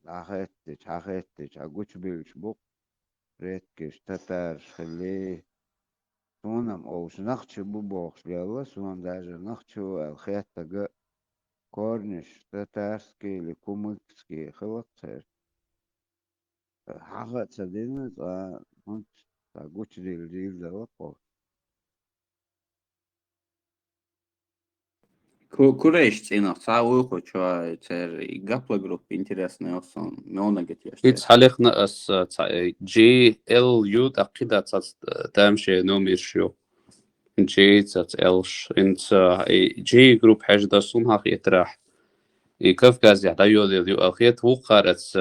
حاخيتش عقوش بيش بوق ريتكش تتارش خليه سونم اوش نخش بوبوخش يلا سون даже نخشو الخيطة كورنش تتارسكي لكومكسكي خلقتر حاخت سدينة هونت عقوش ديل دلقو Курейш цінах, це вихо, що це гапла групи, інтересний осон, меона гетєш. يتحلقنا أس جي ال يو تقيدا تامشي نومير شو جي تتلش انت جي جروب حاجة دا صون هاق يتراح كافكاز يحتاجو ليو الخيط وقارت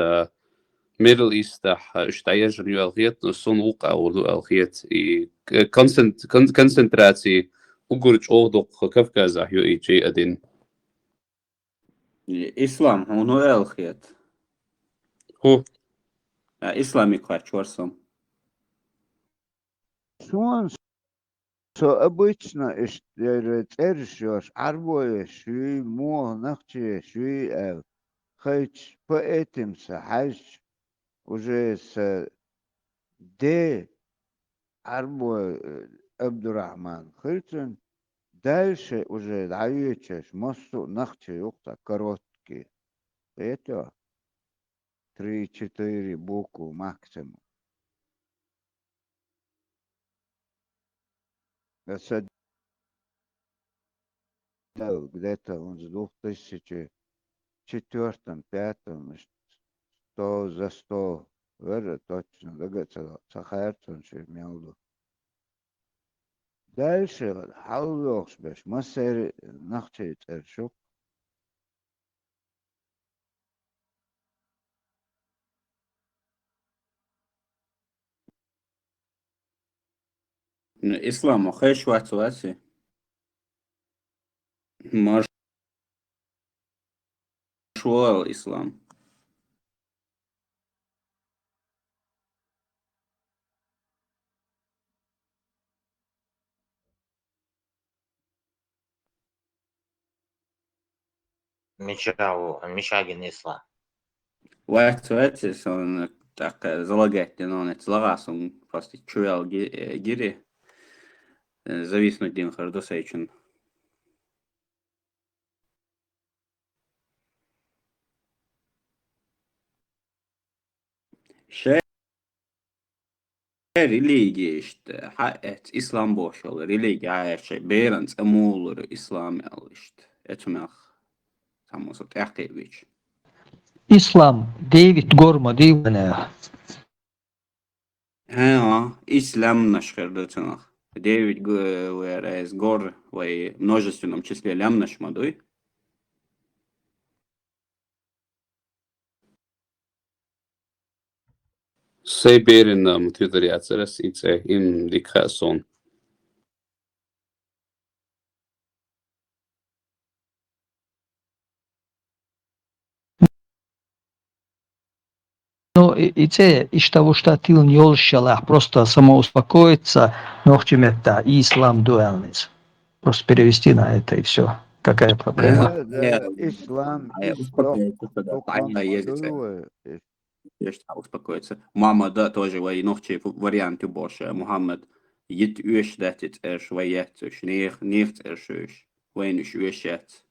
ميدل ايست اشتايج ليو الخيط صون وقع ولو الخيط كونسنتراتي وقرج اوضق كافكاز يو اي جي ادين إسلام هو الخيط هو إسلامي قاч ورسم. Suan so обычно цершёш арбоя шуи мо нахче шуи хэч по этим са хаш уже с д арбоя Абдурахман Хыльцин дальше уже даючеш мосту нахче юкта короткий. Это 3-4 буквы максимум. Это где-то он с 2004-2005 100 за 100 веры точно догадаться сахарцон имел. Дальше халвокс беш масер нахче цершук. إسلام خيش واتواسي مشوار الإسلام مشاغن إسلام واتواسي سون так залагать но не злагасом просто чуял гири зависнуть дин хардосейчен. Шер религия işte حقت İslam boş olur religiya şey berens amulur İslam alıştı etmek samosu tahqiq İslam David Gorma diyene. Ha, İslam нашхерда ценах. David whereas Gor в множественном числе лям нашмадуй. سيبيرن متودريات سرسيتse in dikhason. Ну, и це, из того, что ты не олщалах, просто самоуспокоиться, но в чем это ислам дуэльниц. Просто перевести на это и все. Какая проблема? Да, ислам, успокоиться. Мама, да, тоже в ночи варианты больше. Мухаммед, ед уж датит швоет, нефть шуш, войн шуешет.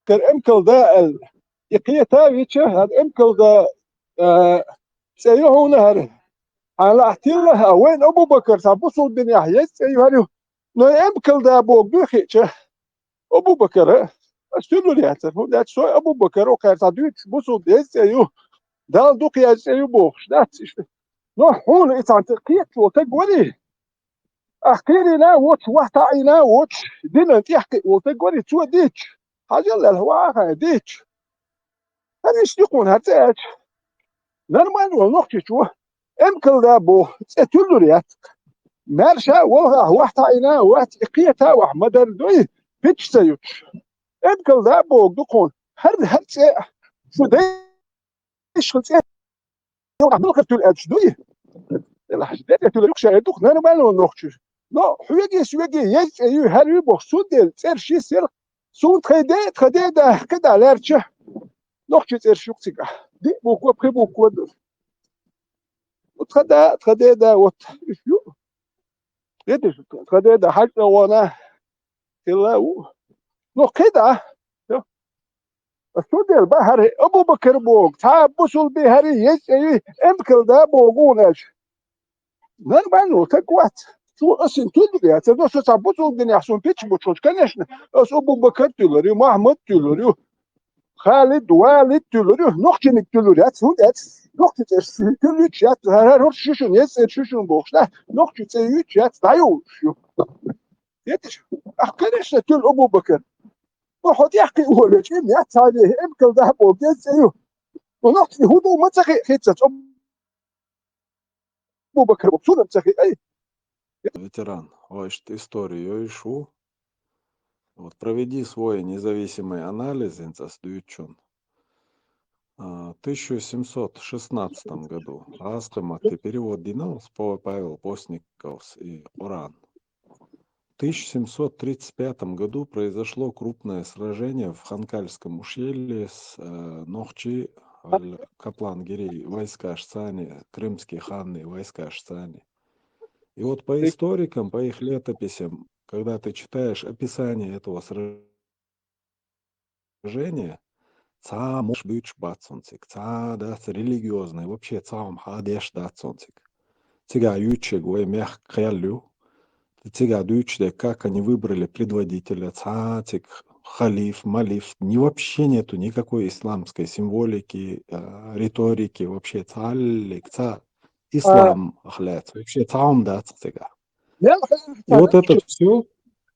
كالامكل ده يقيتا ويتشه الامكل ده سيهو نهر على احتيلها وين ابو بكر تبصوا الدنيا هي سيهو نو امكل ده بوق بخيتشه ابو بكر استلو لياتر هو ده سو ابو بكر وكار تدوت بصوا ده سيهو ده دوق يا سيهو بوخ ده نو هون انت قيت وتقولي احكي لنا وش وحتعينا وش دينا تحكي وتقولي تو ديتش حاجه للهواء ديتش هذا يشتكون هرتاج نرمان والنقطة شو امكل ده بو تلوريات مارشا والغا واحد عينا واحد اقيتا وحمدر دوي بيتش سيوتش امكل ده بو دقون هر شو ده خلص يوم عمل كرتول ادش دوي الحاجات تلوك شاهدوك نرمان والنقطة لا حوجي يس ايو هاري بو سودل سيرشي سير سود خدي ده كده لارشه نقطة إرشوكتيكا دي بوكو بخي بوكو وتخدى دا وتشيو يدش تخدى دا حاجة وانا كلا نو كده السوداء البحر أبو بكر بوك تعب بسول بهاري يسعي امكل دا بوغوناش نرمانو تكوات شو أصلا تدري هذا شو تعبطوا الدنيا حسون بيتش بتشوش كنشنا أس أبو بكر تلوري محمد تلوري خالد والد تلوري نقطة تلوري هات نقطة تلوري شات هر شوشون يسير شوشون بوخشنا نقطة تلوري شات دايو شو يتش أحكيش تل أبو بكر وحد يحكي هو لكن يات هذه إمكن ذهب وجز أيوه ونقطة هدو ما تخي خيتش أبو بكر بصورة تخي أي Ветеран, значит, историю ишу. Вот проведи свой независимый анализ, инцастуючун. В 1716 году Астаматы перевод Динал Павел Постников и Уран. В 1735 году произошло крупное сражение в Ханкальском ущелье с Нохчи Каплан-Гирей, войска Шцани, крымские ханны, войска Шцани. И вот по историкам, по их летописям, когда ты читаешь описание этого сражения, ца может быть бацонцик, ца да религиозный, вообще цаум хадеш дацонцик. Тига ючек вой мях крялю, тига дючде, как они выбрали предводителя, цатик, халиф, малиф, вообще нету никакой исламской символики, риторики, вообще цаллик, ца. Ислам, вообще цаум да цага. И вот это все,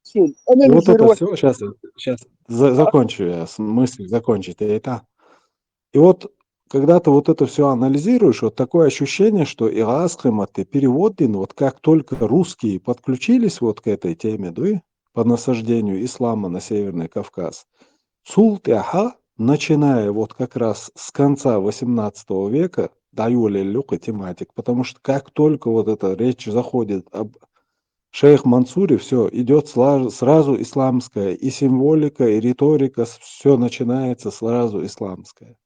сейчас закончу я мысль закончить это. И вот когда ты вот это все анализируешь, вот такое ощущение, что Ирасхематы переводин, вот как только русские подключились вот к этой теме, да, по насаждению ислама на Северный Кавказ, Султяха, начиная вот как раз с конца 18 века, даюли люка тематик, потому что как только вот эта речь заходит об шейх Мансуре, все, идет сразу исламская, и символика, и риторика, все начинается сразу исламская.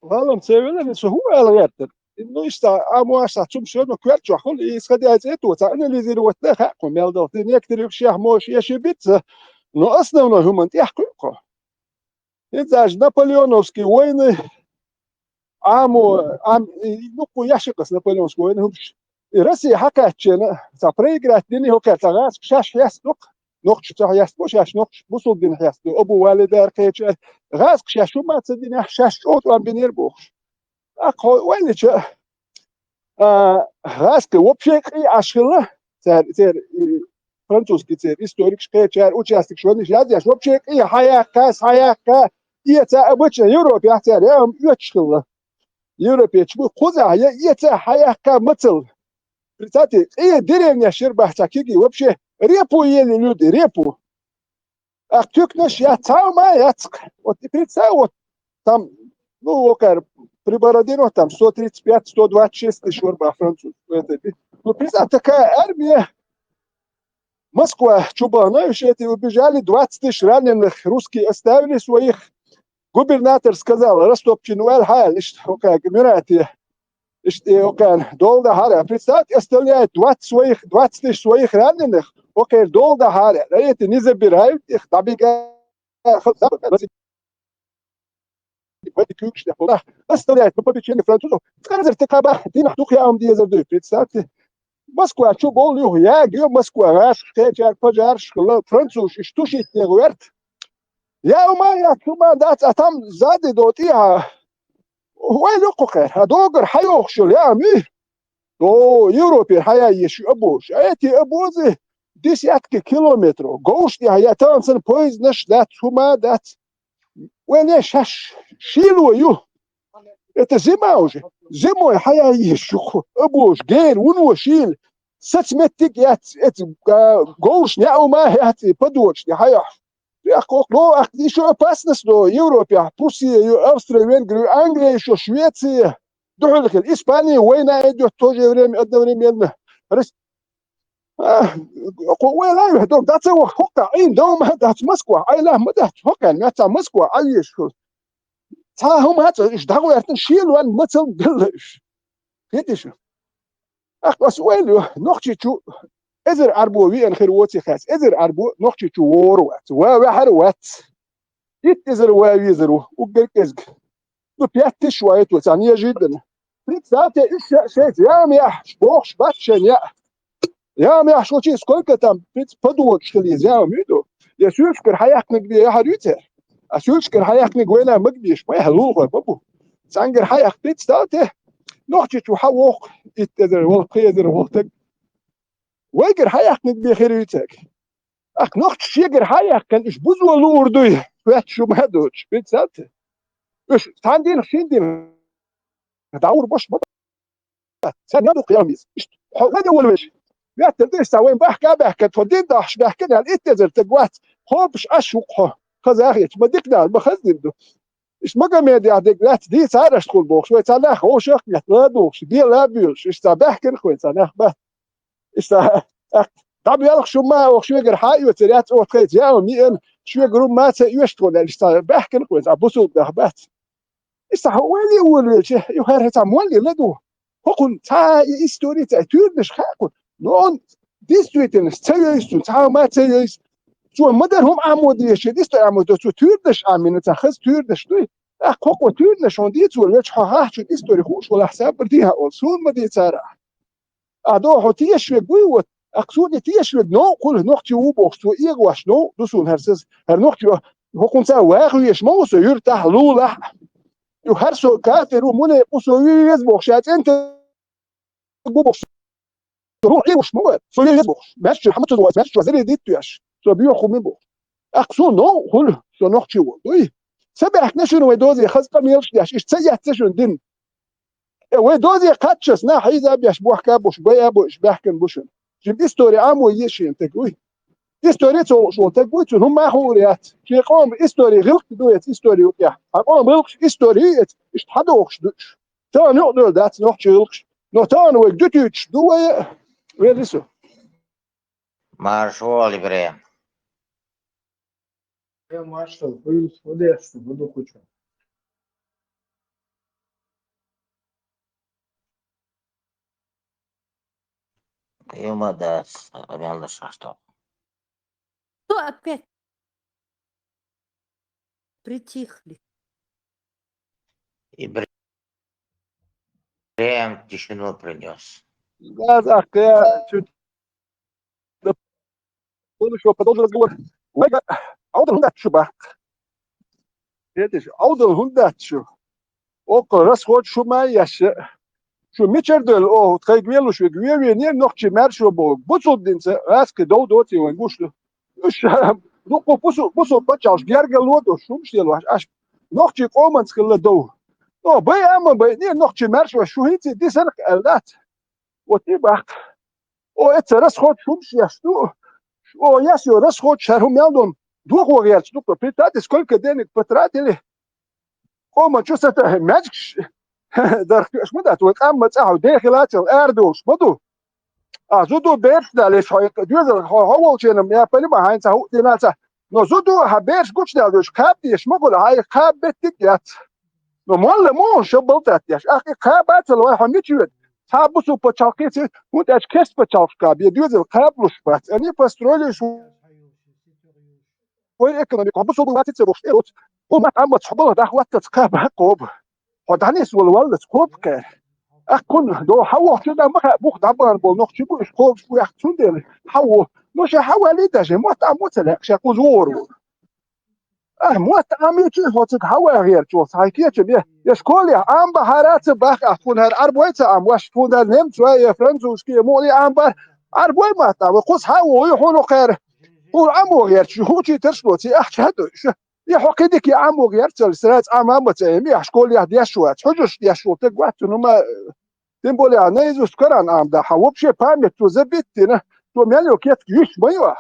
والله مسوي شو هو الغير إنه يستا أمواس تشوم شو إنه كويرت شو حول يسخدي هذا توتا أنا اللي زيرو وتلاقيكم يا ضغطين يكتر يخشى موش يشبيت но основной humant яхкуко. Это же наполеоновские войны, ну, ящика с наполеоновской войны. И Россия хакатчена, за проиграть дни хокатагас, шаш ястук, нохч цах ястук, шаш нохч бусул дин ястук, обу валидар кечер, газ шашу маца дин шаш от амбинер бухш. Ако войнича, газка вообще и ашхила, цер французский царь, историк, шкачар, участник шведный, я здесь вообще и хаяка, и это обычно Европе, я царь, я вам ючхила. Европе, чему хуза, я это хаяка мыцл. Представьте, и деревня Щербахтакиги, вообще репу ели люди, репу. А тюкнешь, я цаума, яцк. Вот и представь, вот там, ну, окар, при Бородино, там 135-126 тысяч орбах француз. Ну, представь, такая армия. Москва, Чубановичи, эти убежали, 20 тысяч раненых русские оставили своих. Губернатор сказал, Ростопчин, окей, Эмираты, окей, долго харе. Представьте, оставляют 20 тысяч своих раненых, окей, долго харе. Эти не забирают их, оставляют по попечению французов. Сказать, ты кабах, ты нахуй я вам дезердую, представьте. Москва, что был я, где Москва, раз, кечар, пожар, школа, француз, что шить не говорит. Я умею, дать, а там сзади дот я, ой, лукухер, а долго хайох шел, я ми, то Европе хая еще обуш, а эти обозы десятки километров, гош я там сын поезд наш дать, хума дать, ой, не шаш, шилую. Это зима уже. Зимой хая еще обуш, гейр, уношил. Сацметик я гоуш не ума я подочь, хая. Я ну, еще опасность в Европе, Пруссия, Австрия, Венгрия, Англия, еще Швеция, Испания, война идет в то же время одновременно. Ой, да это хока, ин дома, да Москва, ай ла, да хока, это Москва, ай еще. Цахум это, ich dago erten Schiel und Matzel Gelisch. Geht es? Ach, was will noch chichu. Ezer arbo wie ein Gerwotsi khas. Ezer arbo noch chichu worwat. Wa harwat. It ezer wa wizeru. Ugelkezg. Du piatti شوية وثانية جدا. представьте, я бог бачення. Я что через сколько там подумал, что ли, я имею. Я сюршкер хаякник би я харюте. А сюршкер хаякник вена мгбиш, ما يهلوه بابو. سانجر хаyak представьте. نحكي شو حوق يتدر والقيدر وقتك. ويجر hajaknik bi харюتك. Ach noch schieger hayak kan ich buzo lurdui. Vet شو ما دوتش. представьте. إيش تاندين خشيندين. داور باش بابا. سنة قياميس. هذا أول وجه. يا تدرس وين بحكي تودين داش بحكي على الاتزر تقوات خوبش أشوقه خزاخيش ما ديك دار بخزن دو إيش ما قام يدي عدك لا تدي سعر أشتغل بوخ شوي تناخ هو شيخ لا دوخ بيه لا بيلش إيش تبحكي خوي تناخ بس إيش طب يلا شو ما وخ شو يقر حقي وتريات أو تخيل يا مين شو يقرون ما تيشتغل إيش تبحكي خوي تبصوا ده بس إيش هو اللي أول شيء يهرب تعمل لا دو هكون تا إستوري تأثير مش خاكون نون ديستويتن ستيليستون تا ما تيليس شو مدر هم عمودية شيء ديستو عمودية شو تيردش عمين تخز تيردش دوي أخوك تيردش عن ديت ولا شو شو ديستوري خوش ولا حساب بديها أصول ما دي ترى أدو حتيش بقوة أقصود تيش نو كل نقطة وبوخ شو إيغواش نو دوسون هرسز هر نقطة هكون تا واقعيش موسى يرتاح لولا يهرسو كافر ومنى قصوي يزبوخ شات أنت بوخ روح ايه مش مواد سوري يزبوخ ماشي محمد صدوق ماشي وزير ديت ياش سو بيخو من بوخ اقصو نو كل سو نقطة وي سبع نشن ودوزي خاص قميلش ياش ايش تسيح تشن دين ودوزي قاتشس نا حيزا بياش بوخ كابوش بيا بوش بحكن بوشن جيب استوري عامو يشين تقوي استوري تو شو تقوي هم ما حوريات شي قوم استوري غلق دويت استوري ويا قوم غلق استوري ايش حدوخش دوش تو نقدر ذات نقطة غلقش نو تان وجدتش دوي وين لسه Marshall Ibrahim. يا مارشال كويس وديش بدو كوتشو Има да реально что. Кто опять притихли? Ибрahim тишину принес. لا ذاك شو كل شو بدل الجول وجا عود الهندات شو بقى عود الهندات شو اوقراس خود شو ما يش شو ميتشردل او تخيل شو جوي نير نوختي مارشو بو بوصل دينس اسك دوتي وينغوش ايش دوكو بوصو بتشاش بيرجل لودو شو مش يلواش اش نوختي قومنس كل دو نو باي اما باي نير نوختي مارشو شو هيتي دي سنه قالات وتبقى او اترس خود شو مش يشتو او ياسيو راس خود شهرهم يالدون دوغ وغيرت دوكو بيتات سكولك دينك بتراتلي قوم شو سته ماجكش در شمدت وقام مصاحو داخلات الاردوش بدو زودو بيرش دالش هاي دوزر هو چنم يا بني ما هاين سو ديناتا نو زودو هبيرش گوش دالش كاب ديش مقول هاي كاب بتيجات نو مول مو شبلتات ياش اخي كابات لو هنيتشود تابوسو بچالقيتي وداش كيس بچالقا بي دوزر كابلوش بات اني باسترولي شو وي ايكونوميك بوسو بواتي تروح ايروت وما عم تحبله ده وقت تقاب حقوب ودانيس والولد كوب كه أكون دو حوا كده ما بوخ دبر بول نخ تشبو إشكوب شو يحتون دل حوا مش حوا ليدا جم وقت عموت لا شاكو زور موت عمي تي هوتك حوا غير جو هايكيه تبي يشكولي عم بهارات باخ أكون هر أربعة عم واش تكون ده نم شوية فرنسوس كي مولي عم بار أربعة ما تعب قص حوا يحونو خير هو عمو غير شو هو تي ترشلوتي أحكي يحقدك يا عمو غير تلسرات عم تيمي أشكولي هدي شوات حجش دي شو تقوات نما تنبولي أنا يزوس كران عم ده حوب شيء بامي تو زبيتنا تو ميلو كيت يش بيوا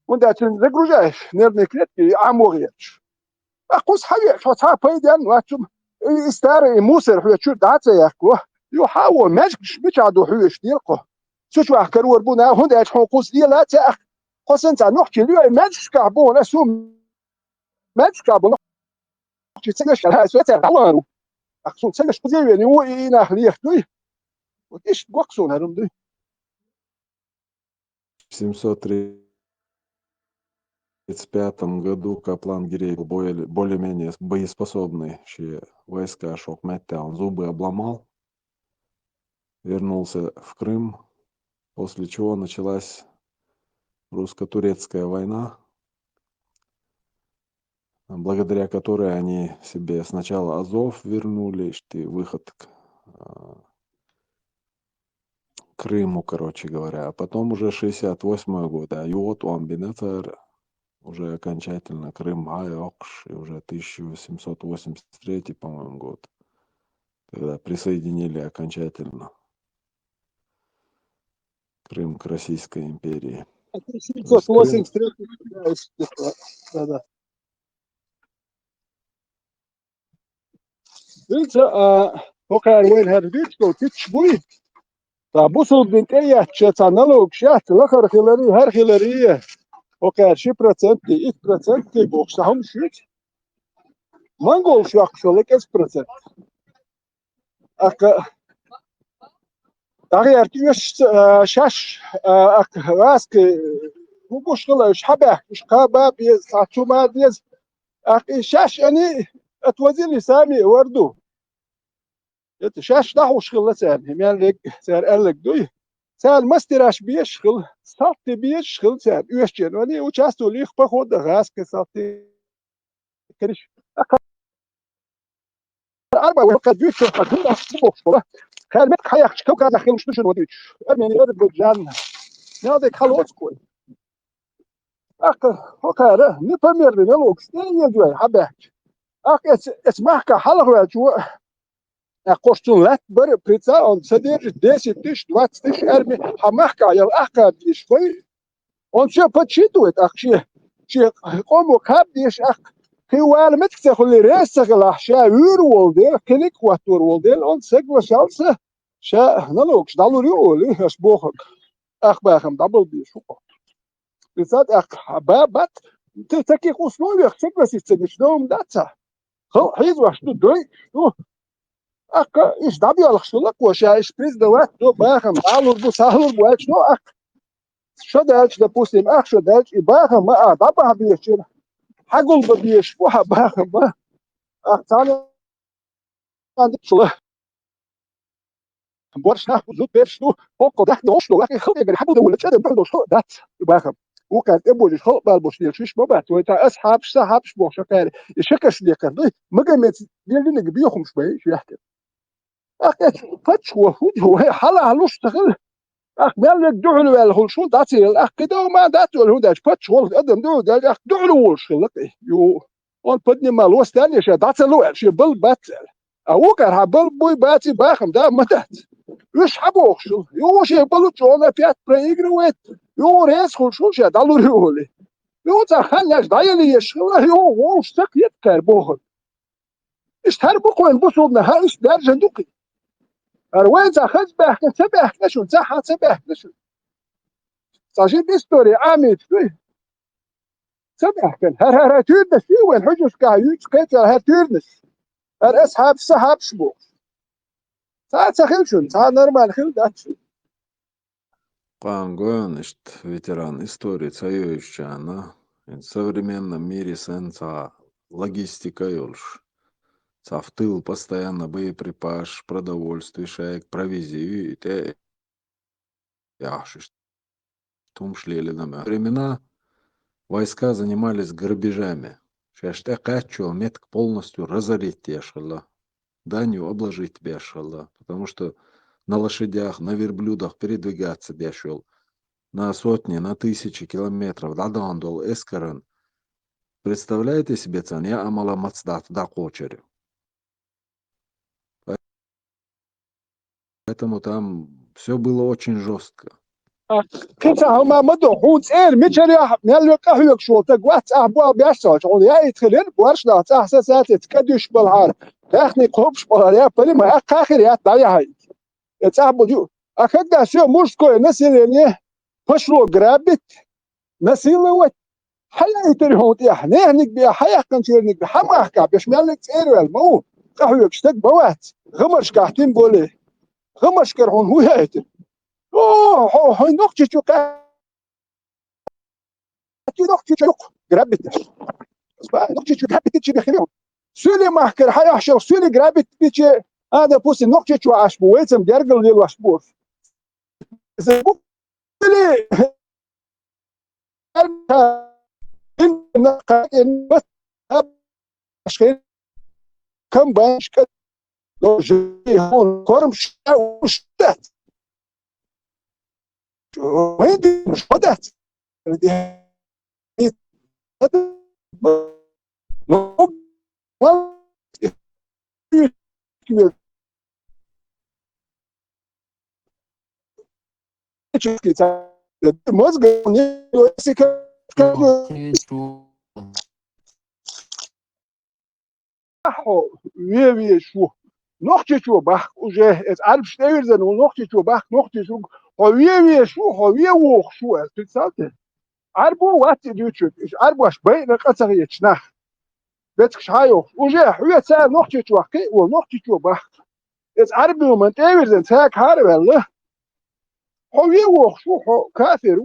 وندا تنزغروجاش نرني كيت عمو غير أقص حاجة شو صار بيدان واتم استار موسر هو شو دعت ياكو يحاول ماجش بيچادو حوش ديلقو شو أحكر وربنا هندا حقوس دي لا تأخ قصن تاع نحكي ليه ماجش كعبون أسوم ماجش كعبون نحكي تسجش على سويتها عوانو أقصد تسجش قزيوي يعني هو إينا خليه دوي وإيش بوقسون هرم دوي 735 году Каплан Гирей был более-менее боеспособный войска Шокметта. Он зубы обломал, вернулся в Крым, после чего началась русско-турецкая война, благодаря которой они себе сначала Азов вернули, выход к Крыму, короче говоря, а потом уже 68 год, а вот он Бенецер уже окончательно Крым Айокш, и уже 1883, по-моему, год, когда присоединили окончательно Крым к Российской империи. 783. Да. Дивіться, поки вين هرديتكو تشبوي بوصل بنت ايه تشانلو كشات لخر خلاري هر خلاري اوكي شي برسنت دي 8% دي بوكسهم شيت مانجول شاق شولك 8% اك تغير تيش شاش اك راسك مشكلة ايش حبه ايش قابا بيز ساتشو ما ديز اك شاش اني اتوزيلي سامي وردو شاش داخل شغل سان هميان لك سار قال لك دوي سان مستراش بيشغل صارت بيشغل سان يوشجن وني وشاستو ليخ باخد غاس كصارت كريش أربعة وقت بيش قد هنا سبوك شولا كان متك حياك شكو كان أخير مش نشون وديش أمين أرد بجان نادك خلوص كوي أك هكذا نفهمير لنلوك سنين يدوي حباك أك اسمعك حلق وجو قشتون لات بر بريتزا on سدير ديسي تيش دوات تيش أرمي حماك يل أكا بيش كوي on شو بتشيدوت أخشي شي قومو كاب ديش أخ كيوال متك تخلي ريسك الأحشاء ويرولديل كليك واتورولديل on سجل شالسه شا نلوكش دالوري أولي أشبوخك أخ باخم دبل بيش بالذات أخ بابات تكي قصنوي أخ سجل سيستمش دوم داتا خل حيز واشتو دوي شو أخ إيش دابي على خشلك وشا إيش بريز دوات دو باخم دالور بو سهلور بو أخ شو أخ شو دالش دبوسيم أخ شو دالش باخم ما دابا بيشير حقول ببيش وها باخم ما أخ تاني عندك شله بورش ناخد زود بيرش تو فوق ده دوشلو لكن خلق يجري حبو دولة شده بحدو شو دات باخم وكان ابو خلق بالبوش ديال شيش بابات ويتا اسحاب سحابش بوش كاري يشكش لي كان مقامت ديال اللي بيخم شوي يحكي اخ فتش وفود هو حلا علوش تغل اخ مال دعلو ولا شو داتي الاخ كده ما داتو هو داش فتش ولا قدم دو داش اخ دعلو وش خلق يو اون بدني مال وستاني شي داتلو شي بل باتل او كان هبل بوي باتي باخم ده متات يش حبوش يو شي بلو جونا فيات بريغرويت يو ريس خلشوش دالو ريولي يو تخلش دايلي يشغل يو وش تقيت كربوه اشتهر بقوين بصودنا هاش درجة دوقي أروين تخز بحكن تبحكن شو تحا تبحكن شو تجيب استوري عامل فيه تبحكن هر تيرنس فيه وين حجوش كايوش كيت هر تيرنس هر أصحاب سحاب شبوك تخيل شو نورمال خيل داتشو Пангон, ветеран истории Цаевичана, в современном мире сенса логистика юлш. В тыл постоянно боеприпас, продовольствие, шаек, провизию, и те яшиш. Том шлели на времена войска занимались грабежами. Шаште качу, метк полностью разорить тешала, данью обложить бешала, потому что на лошадях, на верблюдах передвигаться бешал, на сотни, на тысячи километров, да дандол, эскарен. Представляете себе цен? Я амала мацдат, да кочери. Поэтому там все было очень жестко. كنت هما مدو حوت إير ميشري ميلو كهيك شو تقوات أبوا بيشتغل شغل يا يدخلين بورشنا تحسسات تكديش بالهار تخني قوبش بالهار يا بلي ما أخير يا تضيع هاي يتعبوا جو أكيد شيء مش كوي نسيلني فشلو قرابت نسيلوت حلا يتريهم تيح نهنك بيا حيا كنتيرنك بحما أحكا بيش ميلك إير المو كهيك شتك بوات غمرش كاحتين بولي غمرش كرهون هو هايتر هو نقطة شو كاتي نقطة شو قرابت نقطة شو قرابت تيجي بخيرهم سولي ما حكر حيا حشر سولي قرابت بيجي هذا بوسي نقطة شو عشبو ويتم جرجل لي الوشبوس زبوك لي إن بس أشكال كم باش كده لو جي هون كرم وشتات وين مش بدات wie شو نقطة شو بخ وجه عارف شتير زن ونقطة شو بخ نقطة شو هوية شو هوية وخ شو تسالت عاربو وات ديوتشوت عاربو اش بين قصر يتشنخ بتكش هايو وجه هوية سال نقطة شو قي ونقطة شو بخ عاربو من تير زن تاك هار والله هوية وخ شو هو كافر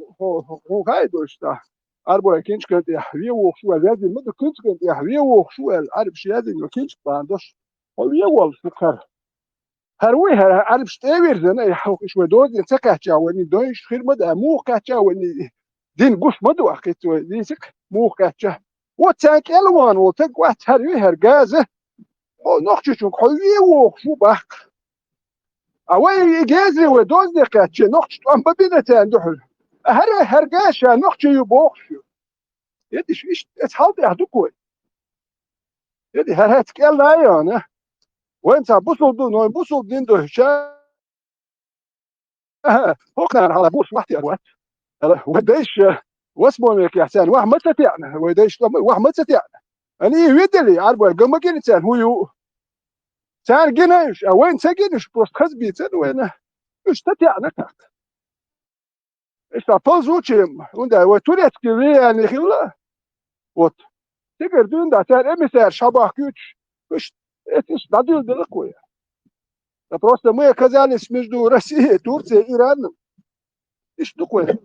هو هايدو اشتا عاربو يكينش كنت هوية وخ شو لازم مدة كنت هوية وخ شو عارب شي لازم يكينش باندوش هوية والفكر هروي عارف شتير زن اي حوق شو دوز يتكاتشا وني دوش خير مدى مو كاتشا وني دين قش مدو أخيت ديسك مو كاتشا وتانك ألوان وتانك واحد هروي هرجازة أو نقطة شو خوي وشو بخ أوي إجازة ودوز كاتشا نقطة أم ببينة تندحل هرجاشة نقطة يبوخ يدي إيش اتحط يهدوكوي يدي هرهتك يلا أنا وأنت بوصل دون بوصل دين ده شا هو كان على بوص واحد يا وقت وديش واسمه يا حسين واحد ما تتعنا وديش واحد ما تتعنا أنا يدلي عارف قام كان إنسان هو سان جناش وين سجنش بوست خزبي سن وين مش تتعنا إيش تفوز وشيم وندا وتولت كذي يعني خلا وات تقدر دون ده سان إمسار شبه كيوش مش إيش داديل دلكويا просто мы оказались между Россией, Турцией, Ираном. И что такое?